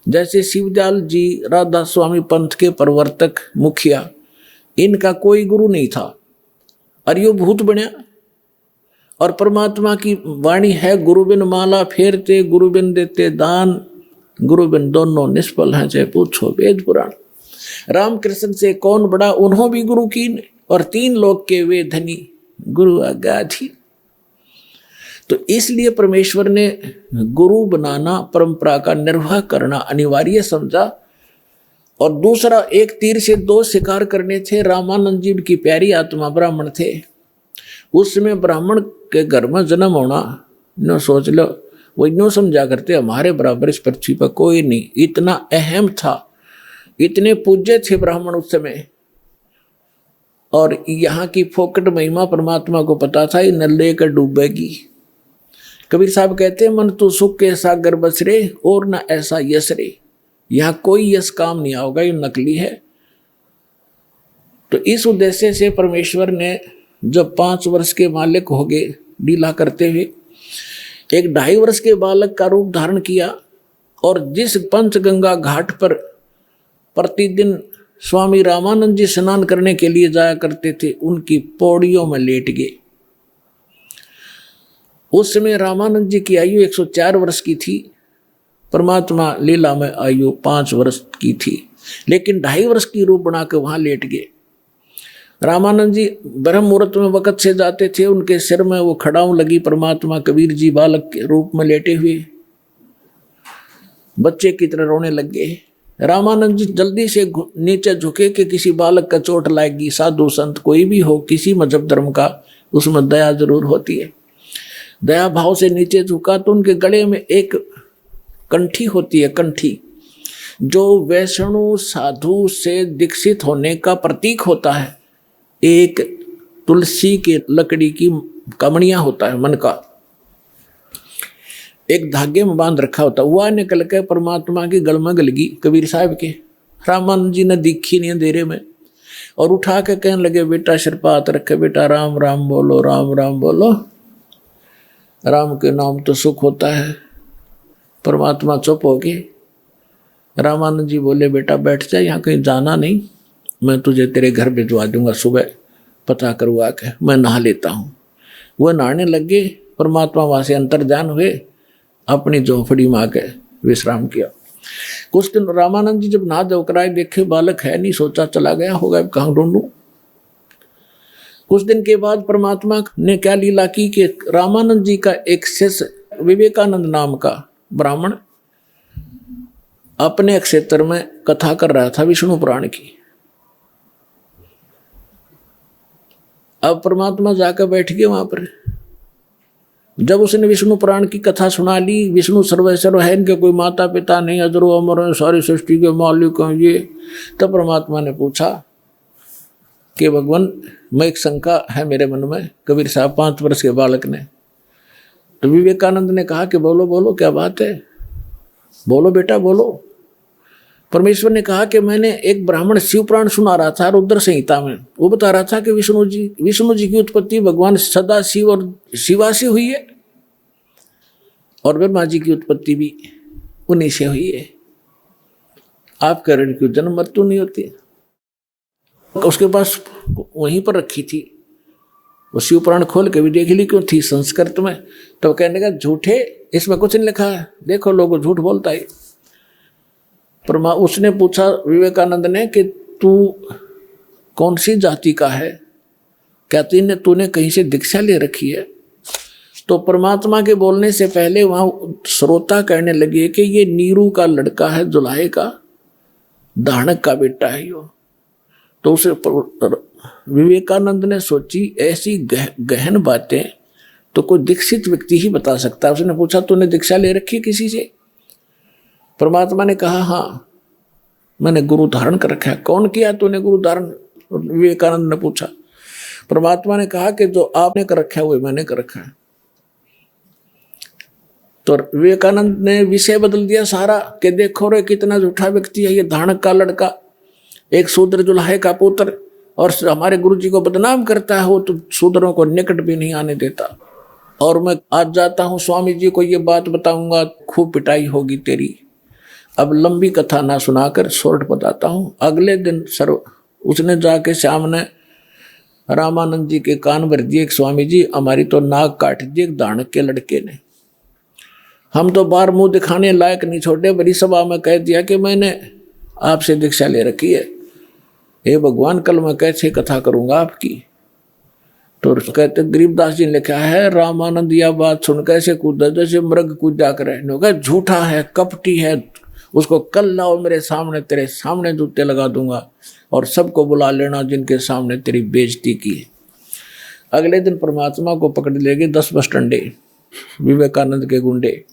जैसे शिवदयाल जी राधा स्वामी पंथ के प्रवर्तक मुखिया, इनका कोई गुरु नहीं था और यो भूत बनया। और परमात्मा की वाणी है, गुरु बिन माला फेरते, गुरु बिन देते दान, गुरु बिन दोनों निष्फल हैं, चाहे पूछो वेद पुराण। रामकृष्ण से कौन बड़ा, उन्हों भी गुरु कीन, और 3 लोक के वे धनी, गुरु आज्ञाधीन। तो इसलिए परमेश्वर ने गुरु बनाना, परंपरा का निर्वाह करना अनिवार्य समझा। और दूसरा, एक तीर से 2 शिकार करने थे। रामानंद जी की प्यारी आत्मा ब्राह्मण थे। उस समय ब्राह्मण के घर में जन्म होना, न सोच लो, वो यूँ समझा करते हमारे बराबर इस पृथ्वी पर कोई नहीं, इतना अहम था, इतने पूज्य थे ब्राह्मण उस समय। और यहाँ की फोकट महिमा परमात्मा को पता था, ये न लेकर डूबेगी। कबीर साहब कहते हैं, मन तो सुख के सागर बस रे, और न ऐसा यश रे। यहाँ कोई यश काम नहीं आओगा, ये नकली है। तो इस उद्देश्य से परमेश्वर ने जब 5 वर्ष के मालिक हो गए लीला करते हुए, एक 2.5 वर्ष के बालक का रूप धारण किया। और जिस पंचगंगा घाट पर प्रतिदिन स्वामी रामानंद जी स्नान करने के लिए जाया करते थे, उनकी पौड़ियों में लेट गए। उस समय रामानंद जी की आयु 104 वर्ष की थी, परमात्मा लीला में आयु 5 वर्ष की थी, लेकिन 2.5 वर्ष की रूप बना के वहां लेट गए। रामानंद जी ब्रह्म मुहूर्त में वक़्त से जाते थे, उनके सिर में वो खड़ाऊ लगी, परमात्मा कबीर जी बालक के रूप में लेटे हुए बच्चे की तरह रोने लग गए। रामानंद जी जल्दी से नीचे झुके कि किसी बालक का चोट लाएगी। साधु संत कोई भी हो, किसी मजहब धर्म का, उसमें दया जरूर होती है। दया भाव से नीचे झुका तो उनके गले में एक कंठी होती है, कंठी, जो वैष्णु साधु से दीक्षित होने का प्रतीक होता है। एक तुलसी के लकड़ी की कमनिया होता है, मन का एक धागे में बांध रखा होता है, वह निकल के परमात्मा की गल में गलगी कबीर साहब के। रामानंद जी ने दिखी नहीं अंधेरे में, और उठा के कहने लगे, बेटा सिर पर हाथ रखे, बेटा राम राम बोलो, राम राम बोलो, राम के नाम तो सुख होता है। परमात्मा चुप हो गए। रामानंद जी बोले, बेटा बैठ जा, यहाँ कहीं जाना नहीं, मैं तुझे तेरे घर भिजवा दूंगा, सुबह पता करवा के मैं नहा लेता हूँ। वह नहाने लगे, परमात्मा वहाँ से अंतर्ध्यान हुए, अपनी झोंपड़ी में आके विश्राम किया। कुछ दिन रामानंद जी जब नहा धोकर आए, देखे बालक है नहीं, सोचा चला गया होगा, कहाँ ढूंढूं। कुछ दिन के बाद परमात्मा ने क्या लीला की कि रामानंद जी का एक शिष्य विवेकानंद नाम का ब्राह्मण अपने क्षेत्र में कथा कर रहा था विष्णु पुराण की। अब परमात्मा जाकर बैठ गए वहां पर। जब उसने विष्णु पुराण की कथा सुना ली, विष्णु सर्वेश्वर है, इनके कोई माता पिता नहीं, अजरो अमर है, सारी सृष्टि के मालिक हैं ये। तब परमात्मा ने पूछा कि भगवान, मैं एक शंका है मेरे मन में। कबीर साहब 5 वर्ष के बालक ने। तो विवेकानंद ने कहा कि बोलो बोलो, क्या बात है, बोलो बेटा बोलो। परमेश्वर ने कहा कि मैंने एक ब्राह्मण शिव पुराण सुना रहा था रुद्र संहिता में, वो बता रहा था कि विष्णु जी की उत्पत्ति भगवान सदा शिव और शिवा से हुई है, और ब्रह्मा जी की उत्पत्ति भी उन्हीं से हुई है। आप कह रहे कि जन्म मृत्यु नहीं होती। उसके पास वहीं पर रखी थी, वो शिव पुराण खोल के भी देख ली, क्यों थी संस्कृत में। तो कहने का झूठे, इसमें कुछ नहीं लिखा है, देखो लोगों झूठ बोलता है। उसने पूछा विवेकानंद ने कि तू कौन सी जाति का है, कहती ने तूने कहीं से दीक्षा ले रखी है। तो परमात्मा के बोलने से पहले वहां श्रोता कहने लगे कि ये नीरू का लड़का है, जुलाहे का, दानक का बेटा है यो। तो उसे विवेकानंद ने सोची ऐसी गहन बातें तो कोई दीक्षित व्यक्ति ही बता सकता है। उसने पूछा तूने दीक्षा ले रखी है किसी से? परमात्मा ने कहा हाँ, मैंने गुरु धारण कर रखा है। कौन किया तूने गुरु धारण? विवेकानंद ने पूछा। परमात्मा ने कहा कि जो आपने कर रखा है वो मैंने कर रखा है। तो विवेकानंद ने विषय बदल दिया सारा कि देखो रे कितना झूठा व्यक्ति है ये, धानक का लड़का, एक शूद्र जुलाहे का पुत्र, और हमारे गुरु जी को बदनाम करता है, वो तो शूद्रों को निकट भी नहीं आने देता। और मैं आज जाता हूँ स्वामी जी को ये बात बताऊंगा, खूब पिटाई होगी तेरी। अब लंबी कथा ना सुनाकर शॉर्ट बताता हूँ। अगले दिन सर उसने जाके सामने रामानंद जी के कान भर दिए, स्वामी जी हमारी तो नाक काट दी एक दानक के लड़के ने। हम तो बाहर मुंह दिखाने लायक नहीं छोटे, बड़ी सभा में कह दिया कि मैंने आपसे दीक्षा ले रखी है, हे भगवान कल मैं कैसे कथा करूंगा आपकी। तो कहते गरीबदास जी ने लिखा है, रामानंद यह बात सुन कैसे कूदा जैसे मृग कूदा करे, झूठा है, कपटी है, उसको कल लाओ मेरे सामने, तेरे सामने जूते लगा दूंगा और सबको बुला लेना जिनके सामने तेरी बेइज्जती की है। अगले दिन परमात्मा को पकड़ ले गए 10 बस डंडे विवेकानंद के गुंडे,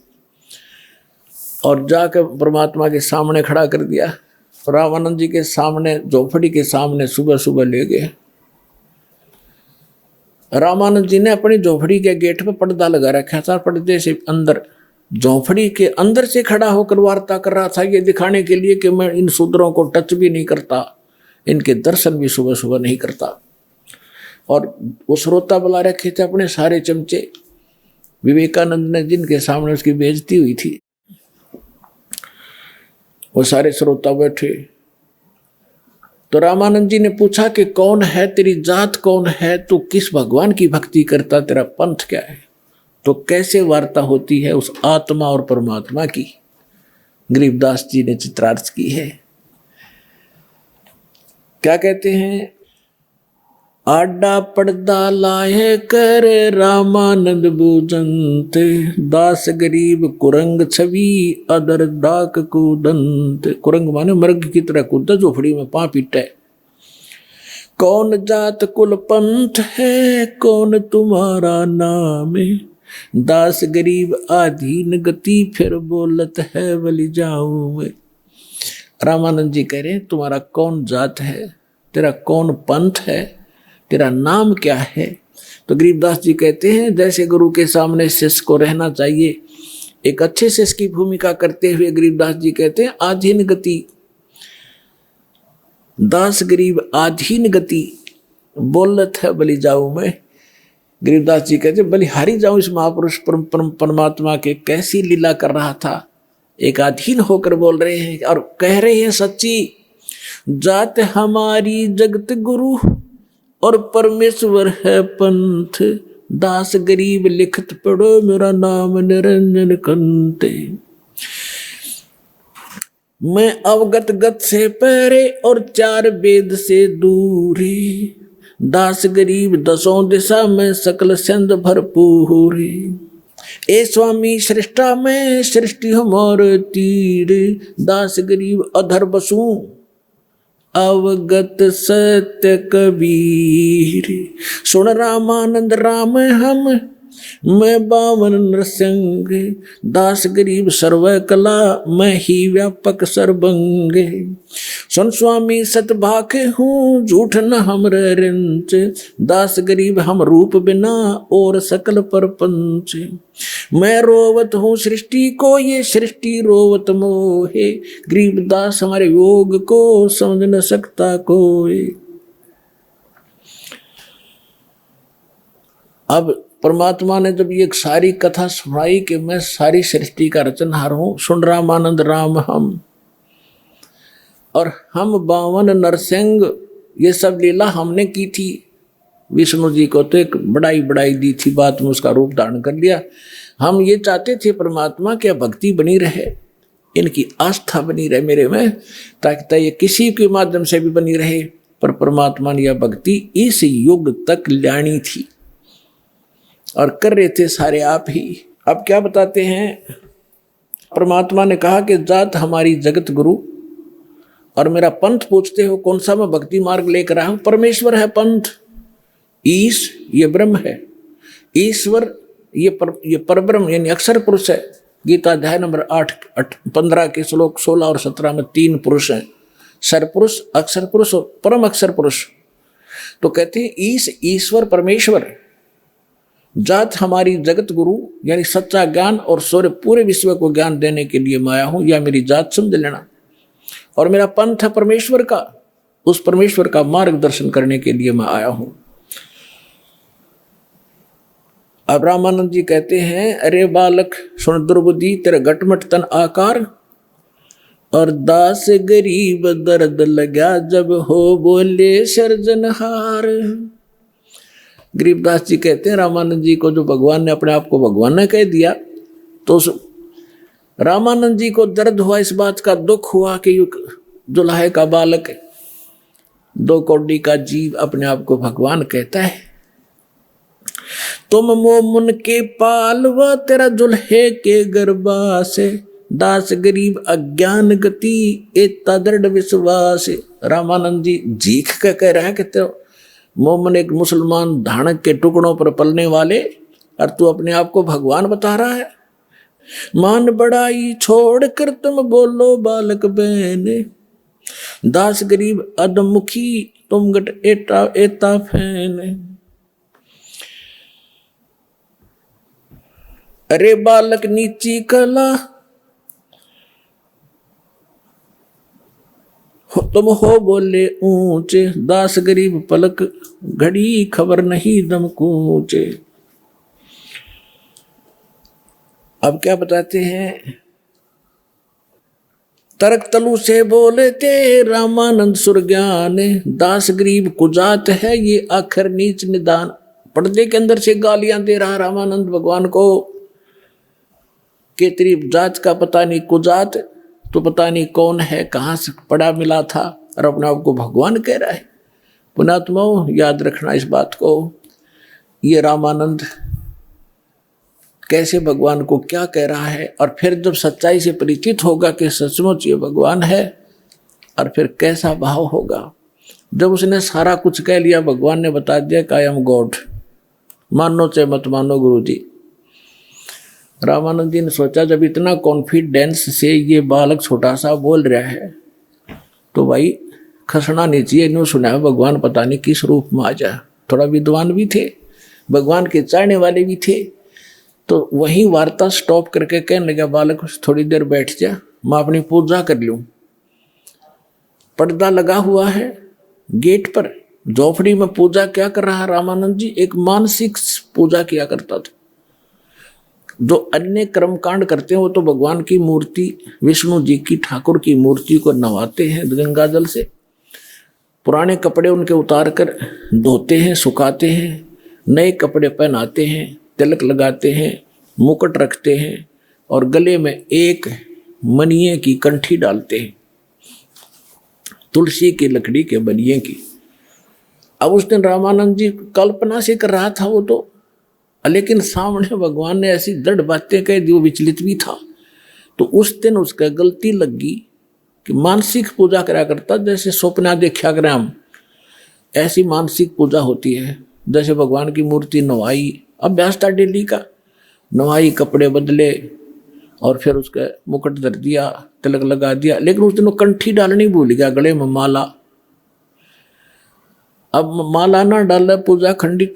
और जाकर परमात्मा के सामने खड़ा कर दिया। रामानंद जी के सामने झोपड़ी के सामने सुबह सुबह ले गए। रामानंद जी ने अपनी झोपड़ी के गेट पे पर्दा लगा रखा था, पर्दे से अंदर झोपड़ी के अंदर से खड़ा होकर वार्ता कर रहा था, ये दिखाने के लिए कि मैं इन शूद्रों को टच भी नहीं करता, इनके दर्शन भी सुबह सुबह नहीं करता। और वो श्रोता बुला रखे थे अपने सारे चमचे, विवेकानंद ने जिनके सामने उसकी बेइज्जती हुई थी, वो सारे श्रोता बैठे। तो रामानंद जी ने पूछा कि कौन है, तेरी जात कौन है, तू किस भगवान की भक्ति करता, तेरा पंथ क्या है। तो कैसे वार्ता होती है उस आत्मा और परमात्मा की, गरीबदास जी ने चित्रार्थ की है। क्या कहते हैं, आडा पर्दा लाए कर रामानंद बूजंत, दास गरीब कुरंग छवि अदर डाक कूदंत। कुरंग माने मृग की तरह कूदा, झोपड़ी में पां पीटे। कौन जात कुल पंथ है, कौन तुम्हारा नाम, दास गरीब आधीन गति फिर बोलत है बलि जाऊं मैं। रामानंद जी कह रहे हैं तुम्हारा कौन जात है, तेरा कौन पंथ है, तेरा नाम क्या है। तो गरीबदास जी कहते हैं जैसे गुरु के सामने शिष्य को रहना चाहिए, एक अच्छे शिष्य की भूमिका करते हुए गरीबदास जी कहते हैं आधीन गति, दास गरीब आधीन गति बोलत है बलि जाऊं मैं। गरीबदास जी कहते बलिहारी जाऊं इस महापुरुष परमात्मा के, कैसी लीला कर रहा था, एक अधीन होकर बोल रहे हैं और कह रहे हैं सच्ची जात हमारी जगत गुरु और परमेश्वर है पंथ, दास गरीब लिखत पढ़ो मेरा नाम निरंजन कंते। मैं अवगत गत से पहरे और 4 वेद से दूरी, दास गरीब 10 दिशा में सकल सिंध भरपूर। ए स्वामी सृष्टा में सृष्टि हमारे तीर, दास गरीब अधर बसू अवगत सत्य कबीर। सुन रामानंद राम हम मैं 52 नरसंग, दास गरीब सर्व कला मैं ही व्यापक सर्वंग। सुन स्वामी सतभाख हूँ झूठ न हमरे रिंच, दास गरीब हम रूप बिना और सकल परपंच। मैं रोवत हूँ सृष्टि को ये सृष्टि रोवत मोहे, गरीब दास हमारे योग को समझ न सकता कोई। अब परमात्मा ने जब ये सारी कथा सुनाई कि मैं सारी सृष्टि का रचनहार हूँ, सुन रामानंद राम हम और हम 52 नरसिंह, ये सब लीला हमने की थी। विष्णु जी को तो एक बढ़ाई दी थी, बात में उसका रूप धारण कर लिया। हम ये चाहते थे परमात्मा की भक्ति बनी रहे, इनकी आस्था बनी रहे मेरे में, ताकि ये किसी के माध्यम से भी बनी रहे। पर परमात्मा ने यह भक्ति इस युग तक लानी थी और कर रहे थे सारे आप ही। अब क्या बताते हैं, परमात्मा ने कहा कि जात हमारी जगत गुरु और मेरा पंथ पूछते हो कौन सा मैं भक्ति मार्ग लेकर आया हूं। परमेश्वर है पंथ, ईश ये ब्रह्म है, ईश्वर ये परब्रह्म यानी अक्षर पुरुष है। गीता अध्याय नंबर 8-15 के श्लोक 16 और 17 में 3 पुरुष हैं, सरपुरुष, अक्षर पुरुष और परम अक्षर पुरुष। तो कहते हैं ईश ईश्वर परमेश्वर, जात हमारी जगत गुरु यानी सच्चा ज्ञान और सूर्य पूरे विश्व को ज्ञान देने के लिए मैं आया हूं, या मेरी जात समझ लेना। और मेरा पंथ है परमेश्वर का, उस परमेश्वर का मार्गदर्शन करने के लिए मैं आया हूं। अब रामानंद जी कहते हैं, अरे बालक सुन दुर्बुद्धि, तेरा घटमट तन आकार और दास गरीब दर्द लगा जब हो बोले सर्जनहार। गरीबदास जी कहते हैं रामानंद जी को जो भगवान ने अपने आप को भगवान ने कह दिया, तो रामानंद जी को दर्द हुआ, इस बात का दुख हुआ कि जुलाहे का बालक 2 कौड़ी का जीव अपने आप को भगवान कहता है। तुम मोमुन के पालवा तेरा जुल्हे के गर्भा से, दास गरीब अज्ञान गति एता दृढ़ विश्वास। रामानंद जी जीख के कह रहे हैं कि तो मोमन एक मुसलमान धानक के टुकड़ों पर पलने वाले, और तू अपने आप को भगवान बता रहा है। मान बड़ाई छोड़ कर तुम बोलो बालक बहन, दास गरीब अधमुखी तुम गट एता फैन। अरे बालक नीची कला तुम हो बोले ऊंचे, दास गरीब पलक घड़ी खबर नहीं दम कूचे। अब क्या बताते हैं, तर्क तलु से बोले थे रामानंद सुरज्ञान, दास गरीब कुजात है ये आखिर नीच निदान। पर्दे के अंदर से गालियां दे रहा रामानंद भगवान को कि तेरी जात का पता नहीं कुजात, तो पता नहीं कौन है, कहाँ से पड़ा मिला था, और अपने आप को भगवान कह रहा है। पुणात्माओं याद रखना इस बात को, ये रामानंद कैसे भगवान को क्या कह रहा है, और फिर जब सच्चाई से परिचित होगा कि सचमुच ये भगवान है, और फिर कैसा भाव होगा। जब उसने सारा कुछ कह लिया, भगवान ने बता दिया कि आई एम गॉड, मानो चाहे मत मानो गुरु जी। रामानंद जी ने सोचा जब इतना कॉन्फिडेंस से ये बालक छोटा सा बोल रहा है, तो भाई खसना नहीं चाहिए, इन्हों सुना है भगवान पता नहीं किस रूप में आ जाए। थोड़ा विद्वान भी थे, भगवान के चाहने वाले भी थे, तो वही वार्ता स्टॉप करके कहने लगा, बालक थोड़ी देर बैठ जा, मैं अपनी पूजा कर लूँ। पर्दा लगा हुआ है गेट पर, झोपड़ी में पूजा क्या कर रहा है रामानंद जी, एक मानसिक पूजा किया करता था। जो अन्य कर्मकांड करते हैं वो तो भगवान की मूर्ति, विष्णु जी की, ठाकुर की मूर्ति को नवाते हैं गंगा जल से, पुराने कपड़े उनके उतार कर धोते हैं, सुखाते हैं, नए कपड़े पहनाते हैं, तिलक लगाते हैं, मुकुट रखते हैं, और गले में एक मनिये की कंठी डालते हैं, तुलसी की लकड़ी के बनिये की। अब उस दिन रामानंद जी कल्पना से कर रहा था वो तो, लेकिन सामने भगवान ने ऐसी दृढ़ बातें कह दी, वो विचलित भी था। तो उस दिन उसका गलती लगी कि मानसिक पूजा करा करता, जैसे स्वप्ना देखा करें हम, ऐसी मानसिक पूजा होती है। जैसे भगवान की मूर्ति नवाई, अभ्यास था डेली का, नवाई, कपड़े बदले, और फिर उसका मुकुट धर दिया, तिलक लगा दिया। लेकिन उस दिन वो कंठी डालनी भूल गया, गले में माला। अब माला ना डाला, पूजा खंडित,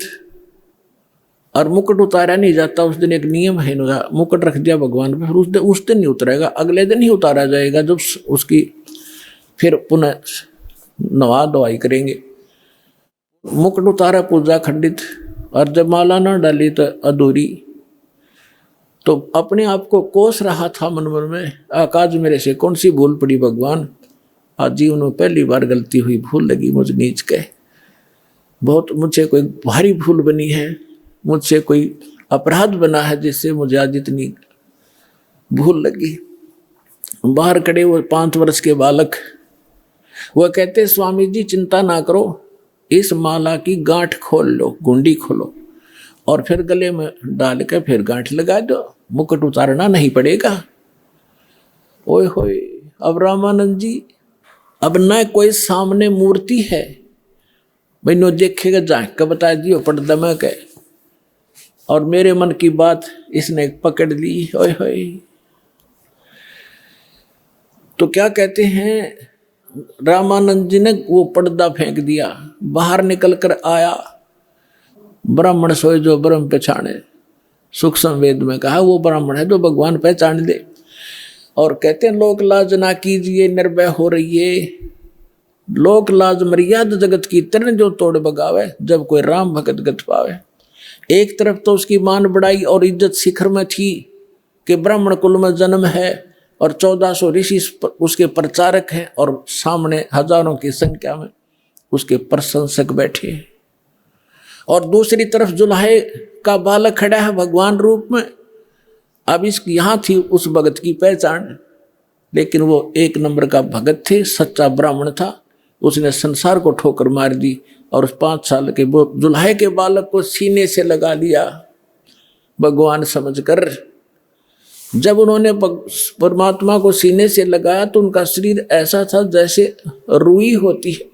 और मुकुट उतारा नहीं जाता। उस दिन एक नियम है, मुकुट रख दिया भगवान पे, फिर उस दिन नहीं उतरेगा, अगले दिन ही उतारा जाएगा, जब उसकी फिर पुनः नवा दवाई करेंगे। मुकुट उतारा, पूजा खंडित, और जब माला ना डाली तो अधूरी। तो अपने आप को कोस रहा था मन मन में, आकाश मेरे से कौन सी भूल पड़ी भगवान, आज जीवन में पहली बार गलती हुई, भूल लगी मुझ नीच के, बहुत मुझसे कोई भारी भूल बनी है, मुझसे कोई अपराध बना है जिससे मुझे आज इतनी भूल लगी। बाहर खड़े वो 5 वर्ष के बालक, वह कहते स्वामी जी चिंता ना करो, इस माला की गांठ खोल लो, गुंडी खोलो, और फिर गले में डाल के फिर गांठ लगा दो, मुकुट उतारना नहीं पड़ेगा। ओए होए, अब रामानंद जी, अब न कोई सामने मूर्ति है, मैंने देखेगा जाके का बता दियो पर्दा में के, और मेरे मन की बात इसने पकड़ ली। ओए होए, तो क्या कहते हैं, रामानंद जी ने वो पर्दा फेंक दिया, बाहर निकल कर आया। ब्राह्मण सोए जो ब्रह्म पहचाने, सूक्ष्म वेद में कहा वो ब्राह्मण है जो भगवान पहचान दे। और कहते हैं लोक लाज ना कीजिए, निर्भय हो रहिए, लोक लाज मर्याद जगत की तरण जो तोड़ बगावे, जब कोई राम भगत गत पावे। एक तरफ तो उसकी मान बढ़ाई और इज्जत शिखर में थी कि ब्राह्मण कुल में जन्म है और 1400 ऋषि उसके प्रचारक हैं और सामने हजारों की संख्या में उसके प्रशंसक बैठे। और दूसरी तरफ जुल्हे का बालक खड़ा है भगवान रूप में। अब इस यहाँ थी उस भगत की पहचान, लेकिन वो एक नंबर का भगत थे, सच्चा ब्राह्मण था। उसने संसार को ठोकर मार दी और उस 5 साल के जुल्हे के बालक को सीने से लगा लिया भगवान समझकर। जब उन्होंने परमात्मा को सीने से लगाया तो उनका शरीर ऐसा था जैसे रुई होती है,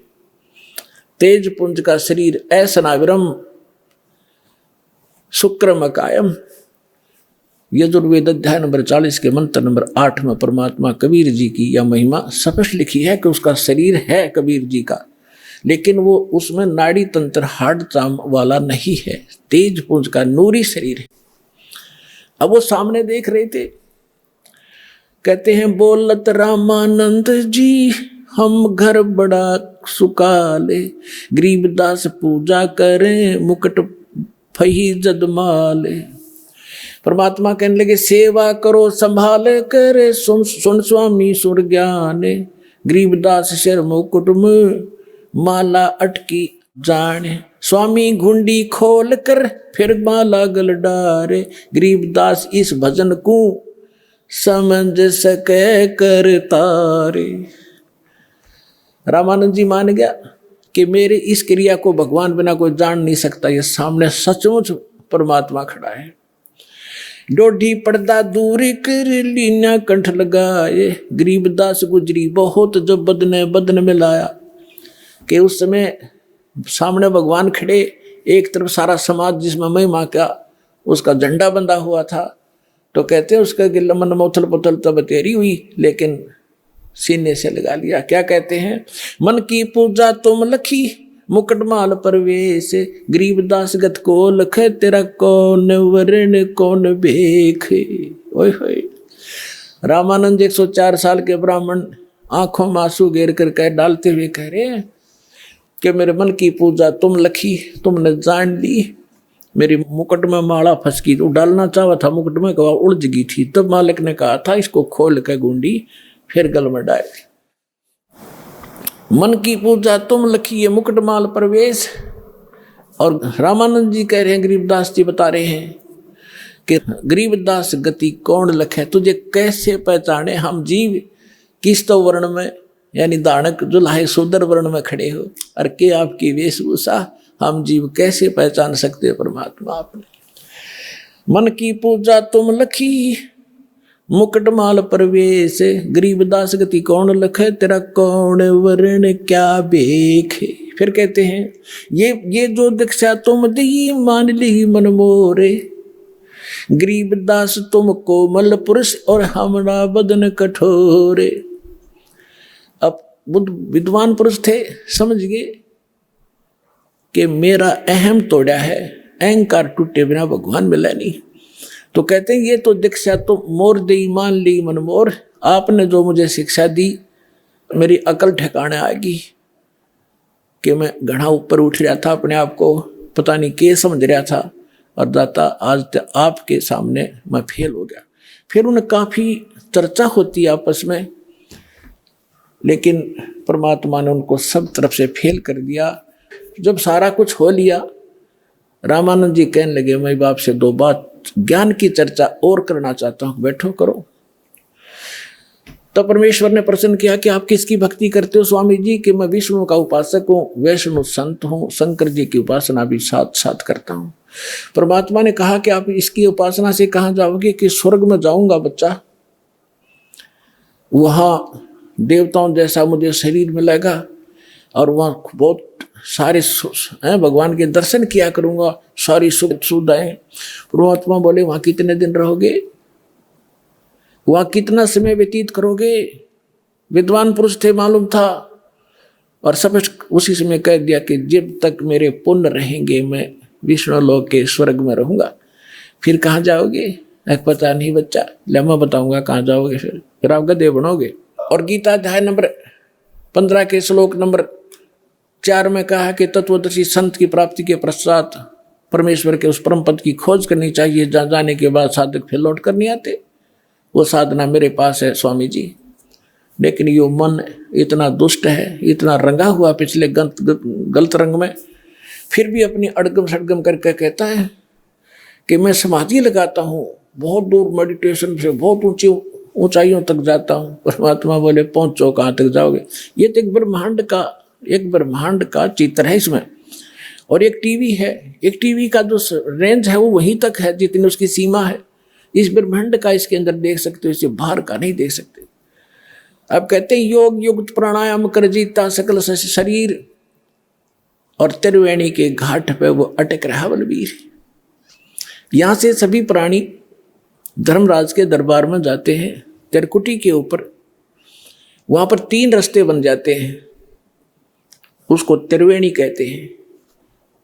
तेज पुंज का शरीर, ऐसनाविरम शुक्रमकायम। यजुर्वेद अध्याय नंबर 40 के मंत्र नंबर 8 में परमात्मा कबीर जी की यह महिमा स्पष्ट लिखी है कि उसका शरीर है कबीर जी का, लेकिन वो उसमें नाड़ी तंत्र हार्ड चाम वाला नहीं है, तेज पुंज का नूरी शरीर है। अब वो सामने देख रहे थे, कहते हैं बोलत रामानंद जी हम घर बड़ा सुकाले, गरीबदास पूजा करें मुकुट फही जदमाले। परमात्मा कहने लगे सेवा करो संभाल करे, सुन स्वामी सुर ज्ञान, गरीबदास सिर मुकुट में माला अटकी जाने, स्वामी घुंडी खोल कर फिर माला गल डारे, गरीबदास इस भजन को समझ सके कर तारे। रामानंद जी मान गया कि मेरे इस क्रिया को भगवान बिना कोई जान नहीं सकता, ये सामने सचमुच परमात्मा खड़ा है। डोढ़ी पर्दा दूर कर लीना कंठ लगाए, गरीबदास गुजरी बहुत जो बदन में लाया। कि उस समय सामने भगवान खड़े, एक तरफ सारा समाज जिसमें महिमा का उसका झंडा बंधा हुआ था, तो कहते हैं उसका गिल्ला मन मोथल पुथल तब तेरी हुई, लेकिन सीने से लगा लिया। क्या कहते हैं, मन की पूजा तुम लखी मुकटमाल परवेश, गरीबदास गत को लख तेरा कौन वर्ण कौन भेख। ओए होए, रामानंद 104 साल के ब्राह्मण आंखों में आंसू घेर कर कह डालते हुए कह रहे हैं कि मेरे मन की पूजा तुम लखी, तुमने जान ली। मेरी मुकुट में माला फंस गई, तो डालना चाहा था मुकुट में, कहा उलझ गई थी। तब मालिक ने कहा था इसको खोल के गुंडी फिर गल में डाल। मन की पूजा तुम लखी मुकुटमाल प्रवेश। और रामानंद जी कह रहे हैं, गरीबदास जी बता रहे हैं कि गरीबदास गति कौन लखे, तुझे कैसे पहचाने। हम जीव किस तो वर्ण में यानी दानक जुल्हे शूद्र वर्ण में खड़े हो, और के आपकी वेशभूषा, हम जीव कैसे पहचान सकते हो परमात्मा आपने। मन की पूजा तुम लखी मुकुटमाल प्रवेश, गरीबदास गति कौन लखे तेरा कौन वर्ण क्या भेख। फिर कहते हैं ये जो दीक्षा तुम दी मान ली मन मोरे, गरीबदास तुम कोमल पुरुष और हमरा बदन कठोरे। अब बुद्ध विद्वान पुरुष थे, समझ गए कि मेरा अहम तोड़ा है, अहंकार टूटे बिना भगवान मिला नहीं। तो कहते हैं ये तो दीक्षा तो मोर दी मान ली मन मोर, आपने जो मुझे शिक्षा दी मेरी अकल ठिकाने आएगी कि मैं घड़ा ऊपर उठ रहा था, अपने आप को पता नहीं क्या समझ रहा था, और दाता आज आपके सामने मैं फेल हो गया। फिर उन्हें काफ़ी चर्चा होती आपस में, लेकिन परमात्मा ने उनको सब तरफ से फेल कर दिया। जब सारा कुछ हो लिया, रामानंद जी कहने लगे मैं बाप से 2 बात ज्ञान की चर्चा और करना चाहता हूं, बैठो करो। तो परमेश्वर ने प्रश्न किया कि आप किसकी भक्ति करते हो स्वामी जी। कि मैं विष्णु का उपासक हूँ, वैष्णव संत हूँ, शंकर जी की उपासना भी साथ साथ करता हूँ। परमात्मा ने कहा कि आप इसकी उपासना से कहाँ जाओगे। कि स्वर्ग में जाऊंगा बच्चा, वहाँ देवताओं जैसा मुझे शरीर मिलेगा और वहाँ बहुत सारे भगवान के दर्शन किया करूँगा, सारी सुख सुविधाएं। परमात्मा बोले वहाँ कितने दिन रहोगे, वहाँ कितना समय व्यतीत करोगे। विद्वान पुरुष थे, मालूम था, और सब उसी समय कह दिया कि जब तक मेरे पुण्य रहेंगे मैं विष्णु लोक के स्वर्ग में रहूँगा। फिर कहाँ जाओगे, पता नहीं बच्चा, मैं बताऊँगा कहाँ जाओगे। फिर आप गधे बनोगे। और गीता अध्याय नंबर 15 के श्लोक नंबर 4 में कहा कि तत्वदर्शी संत की प्राप्ति के पश्चात परमेश्वर के उस परम पद की खोज करनी चाहिए, जहाँ जाने के बाद साधक फिर लौट कर नहीं आते। वो साधना मेरे पास है स्वामी जी। लेकिन यो मन इतना दुष्ट है, इतना रंगा हुआ पिछले गलत रंग में, फिर भी अपनी अड़गम सड़गम करके कहता है कि मैं समाधि लगाता हूँ, बहुत दूर मेडिटेशन से बहुत ऊंची ऊंचाइयों तक जाता हूँ। परमात्मा बोले पहुँचो, कहाँ तक जाओगे? ये तो एक ब्रह्मांड का चित्र है इसमें। और एक टीवी है, एक टीवी का जो रेंज है वो वहीं तक है जितनी उसकी सीमा है। इस ब्रह्मांड का इसके अंदर देख सकते हो, इससे बाहर का नहीं देख सकते। अब कहते हैं योग युक्त प्राणायाम कर जीता सकल शरीर, और त्रिवेणी के घाट पे वो अटक रहा बलबीर। यहाँ से सभी प्राणी धर्मराज के दरबार में जाते हैं, त्रिकुटी के ऊपर। वहाँ पर 3 रास्ते बन जाते हैं, उसको त्रिवेणी कहते हैं।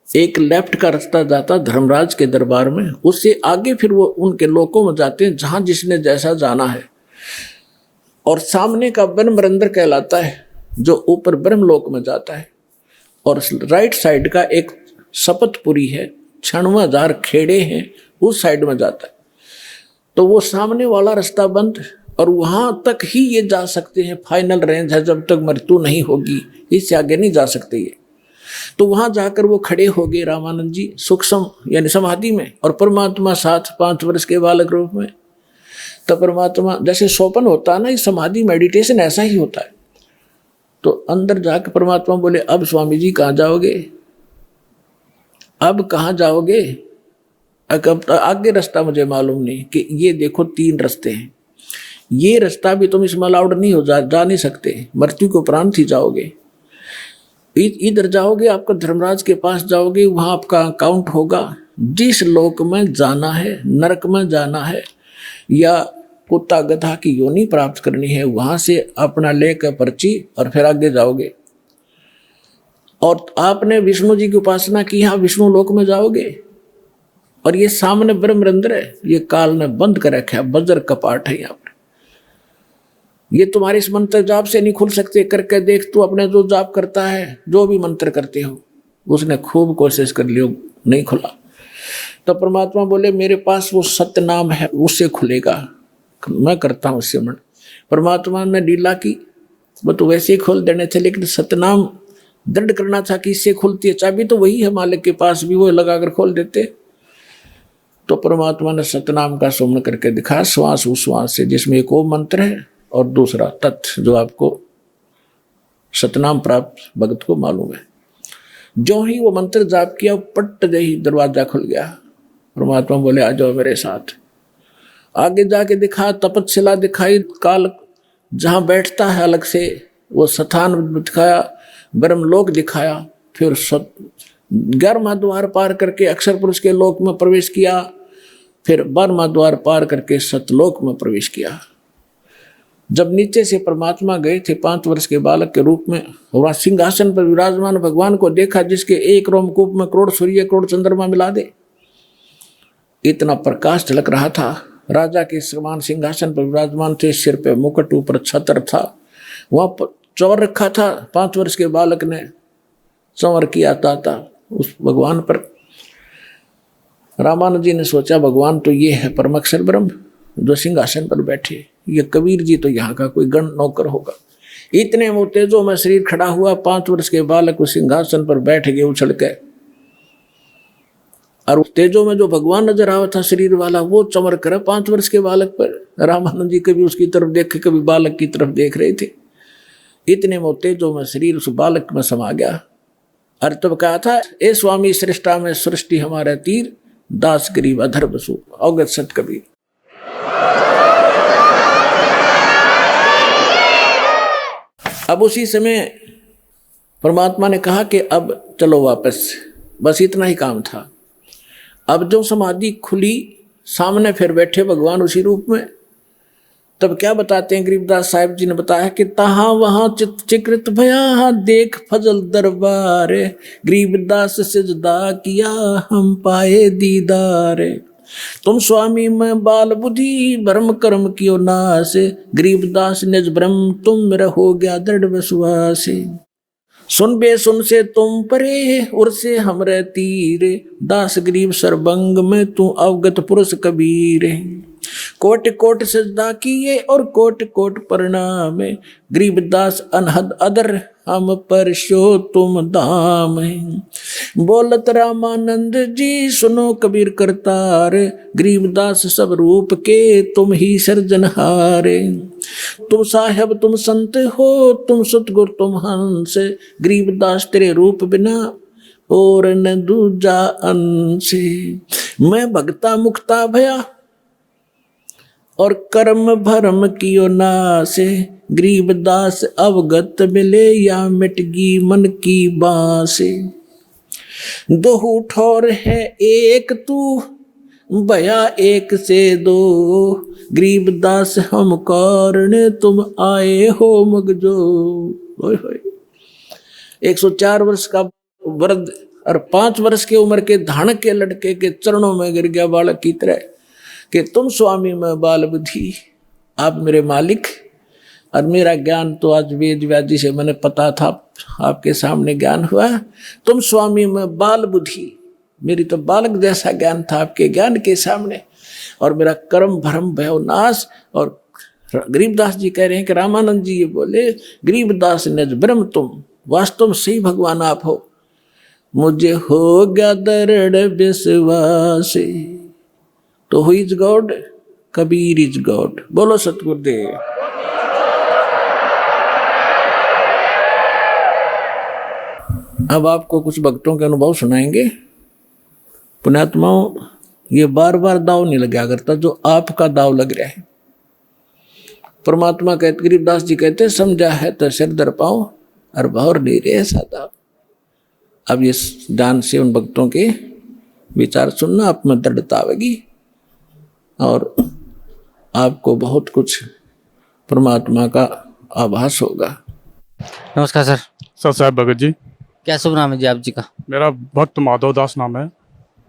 एक लेफ्ट का रास्ता जाता धर्मराज के दरबार में, उससे आगे फिर वो उनके लोकों में जाते हैं जहाँ जिसने जैसा जाना है। और सामने का ब्रह्मरंध्र कहलाता है, जो ऊपर ब्रह्मलोक में जाता है। और राइट साइड का एक शपथपुरी है, 96,000 खेड़े हैं, उस साइड में जाता है। तो वो सामने वाला रास्ता बंद, और वहां तक ही ये जा सकते हैं। फाइनल रेंज है, जब तक मृत्यु नहीं होगी इससे आगे नहीं जा सकते ये। तो वहां जाकर वो खड़े हो गए रामानंद जी सूक्ष्म यानी समाधि में, और परमात्मा साथ 5 वर्ष के बालक रूप में। तो परमात्मा जैसे सोपन होता है ना, इस समाधि मेडिटेशन ऐसा ही होता है। तो अंदर जाकर परमात्मा बोले अब स्वामी जी कहाँ जाओगे? अब कहाँ जाओगे? आगे रास्ता मुझे मालूम नहीं, कि ये देखो 3 रास्ते हैं, ये रास्ता भी तुम इसमें अलाउड नहीं हो, जा नहीं सकते, मृत्यु के उपरांत ही जाओगे। इधर जाओगे, आपका धर्मराज के पास जाओगे, वहाँ आपका अकाउंट होगा। जिस लोक में जाना है, नरक में जाना है या कुत्ता गधा की योनि प्राप्त करनी है, वहाँ से अपना लेकर पर्ची और फिर आगे जाओगे। और आपने विष्णु जी की उपासना की, यहाँ विष्णु लोक में जाओगे। और ये सामने ब्रह्मरंध्र है, ये काल ने बंद कर रखा है, वज्र कपाट है यहाँ पर। ये तुम्हारे इस मंत्र जाप से नहीं खुल सकते। करके देख, तू अपने जो जाप करता है, जो भी मंत्र करते हो, उसने खूब कोशिश कर लियो, नहीं खुला। तो परमात्मा बोले मेरे पास वो सत्य नाम है, उससे खुलेगा, मैं करता हूँ उससे। मन परमात्मा ने लीला की, वो तो वैसे ही खोल देने थे, लेकिन सतनाम दृढ़ करना था कि इससे खुलती है। चाबी तो वही है मालिक के पास भी, वो लगाकर खोल देते। तो परमात्मा ने सतनाम का सुमन करके दिखा, श्वास उश्वास से, जिसमें एक ओम मंत्र है और दूसरा तत्व, जो आपको सतनाम प्राप्त भगत को मालूम है। जो ही वो मंत्र जाप किया, पट दे ही दरवाजा खुल गया। परमात्मा बोले आ जाओ मेरे साथ। आगे जाके दिखा, तपतशिला दिखाई, काल जहाँ बैठता है अलग से वो स्थान दिखाया, ब्रह्मलोक दिखाया। फिर 11वां द्वार पार करके अक्षर पुरुष के लोक में प्रवेश किया। फिर 12वां द्वार पार करके सतलोक में प्रवेश किया। जब नीचे से परमात्मा गए थे 5 वर्ष के बालक के रूप में, वहाँ सिंहासन पर विराजमान भगवान को देखा, जिसके एक रोमकूप में करोड़ सूर्य करोड़ चंद्रमा मिला दे, इतना प्रकाश झलक रहा था। राजा के समान सिंहासन पर विराजमान थे, सिर पे मुकुट, ऊपर छत्र था। वहाँ चौर रखा था। 5 वर्ष के बालक ने संवर किया था उस भगवान पर। रामानंद जी ने सोचा भगवान तो ये है परमक्षर ब्रह्म जो सिंहासन पर बैठे, ये कबीर जी तो यहाँ का कोई गण नौकर होगा। इतने वो तेजों में शरीर खड़ा हुआ, 5 वर्ष के बालक उस सिंहासन पर बैठ गए उछल के। और उस तेजों में जो भगवान नजर आवा था शरीर वाला, वो चमक कर 5 वर्ष के बालक पर। रामानंद जी कभी उसकी तरफ देखे, कभी बालक की तरफ देख रहे थे। इतने वो तेजों में शरीर उस बालक में समा गया। और तब कहा था, ए स्वामी श्रेष्ठा में सृष्टि हमारा तीर, दास गरीब अधर बसु, अवगत सत कबीर। अब उसी समय परमात्मा ने कहा कि अब चलो वापस, बस इतना ही काम था। अब जो समाधि खुली, सामने फिर बैठे भगवान उसी रूप में। तब क्या बताते हैं गरीबदास साहिब जी ने बताया कि तहाँ वहाँ चिकृत भया देख फजल दरबार, गरीबदास सिजदा किया हम पाए दीदार। तुम स्वामी मैं बाल बुद्धि भ्रम कर्म कियो नाश, गरीबदास निज ब्रह्म तुम रहो गया दृढ़ विश्वास। सुन बे सुन से तुम परे उर से हमरे तीर, दास गरीब सरबंग में तू अवगत पुरुष कबीर। कोट कोट सजदा किए और कोट कोट प्रणाम, गरीबदास अनहद अदर हम पर शो तुम धाम। बोलत रामानंद जी सुनो कबीर करतार, गरीबदास सब रूप के तुम ही सर्जनहार। तुम साहेब तुम संत हो तुम सतगुर तुम हंस, गरीबदास तेरे रूप बिना और न दूजा अंश। मैं भगता मुक्ता भया और कर्म भरम कियो नाश, गरीबदास अवगत मिले या मिटगी मन की बास। दो ठौर है एक तू भया एक से दो, गरीबदास हम कारण तुम आए हो मगजो। 104 वर्ष का वृद्ध और 5 वर्ष की उम्र के धान के लड़के के चरणों में गिर गया बालक की तरह कि तुम स्वामी मैं बाल बुद्धि, आप मेरे मालिक। और मेरा ज्ञान तो आज वेद व्याधि से मैंने पता था, आपके सामने ज्ञान हुआ। तुम स्वामी मैं बाल बुद्धि, मेरी तो बालक जैसा ज्ञान था आपके ज्ञान के सामने, और मेरा कर्म भरम भयो नाश। और गरीबदास जी कह रहे हैं कि रामानंद जी ये बोले, गरीबदास निज ब्रह्म तुम, वास्तव में सही भगवान आप हो, मुझे हो गया दृढ़ विश्वास। तो who is God? Kabir is God. बोलो सतगुरुदेव। अब आपको कुछ भक्तों के अनुभव सुनाएंगे। पुण्यात्माओं, ये बार बार दाव नहीं लगा करता जो आपका दाव लग रहा है। परमात्मा कहते, गरीबदास जी कहते, समझा है तो सिर दर पाओ और भौर नहीं रे सादा। अब ये ध्यान से उन भक्तों के विचार सुनना, आप में दृढ़ता आवेगी और आपको बहुत कुछ परमात्मा का आभास होगा। नमस्कार सर। सर साहब भगत जी। क्या शुभ नाम है जी आप जी का? मेरा भक्त माधव दास नाम है।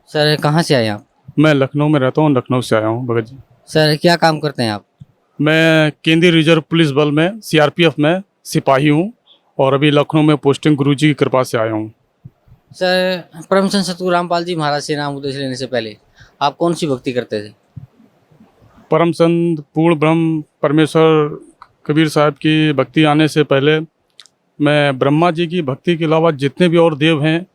सर कहाँ से आए आप? मैं लखनऊ में रहता हूँ, लखनऊ से आया हूँ भगत जी। सर क्या काम करते हैं आप? मैं केंद्रीय रिजर्व पुलिस बल में सीआरपीएफ में सिपाही हूँ और अभी लखनऊ में पोस्टिंग गुरुजी की कृपा से आया हूँ। सर परम संत सतगुरु रामपाल जी महाराज से नाम उपदेश लेने से पहले आप कौन सी भक्ति करते थे? परम संत पूर्ण ब्रह्म परमेश्वर कबीर साहब की भक्ति आने से पहले मैं ब्रह्मा जी की भक्ति के अलावा जितने भी और देव हैं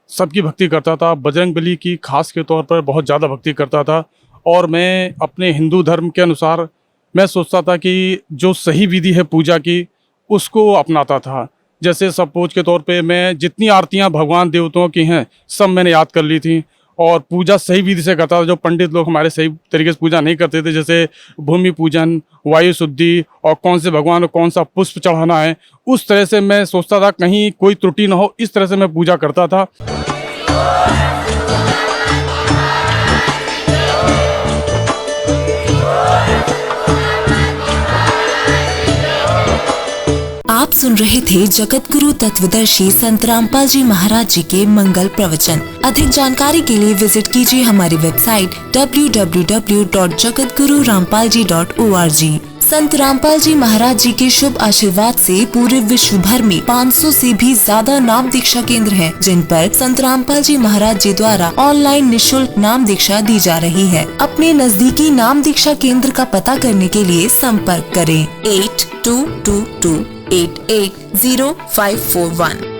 सबकी भक्ति करता था। बजरंगबली की खास के तौर पर बहुत ज़्यादा भक्ति करता था। और मैं अपने हिंदू धर्म के अनुसार मैं सोचता था कि जो सही विधि है पूजा की उसको अपनाता था। जैसे सपोज के तौर पे मैं जितनी आरतियां भगवान देवताओं की हैं सब मैंने याद कर ली थी और पूजा सही विधि से करता था। जो पंडित लोग हमारे सही तरीके से पूजा नहीं करते थे, जैसे भूमि पूजन, वायु शुद्धि और कौन से भगवान को कौन सा पुष्प चढ़ाना है, उस तरह से मैं सोचता था कहीं कोई त्रुटि ना हो, इस तरह से मैं पूजा करता था। आप सुन रहे थे जगत गुरु तत्वदर्शी संत रामपाल जी महाराज जी के मंगल प्रवचन। अधिक जानकारी के लिए विजिट कीजिए हमारी वेबसाइट www.jagatgururampalji.org। संत रामपाल जी महाराज जी के शुभ आशीर्वाद से पूरे विश्व भर में 500 से भी ज्यादा नाम दीक्षा केंद्र हैं, जिन पर संत रामपाल जी महाराज जी द्वारा ऑनलाइन निःशुल्क नाम दीक्षा दी जा रही है। अपने नजदीकी नाम दीक्षा केंद्र का पता करने के लिए संपर्क करें 8222880541।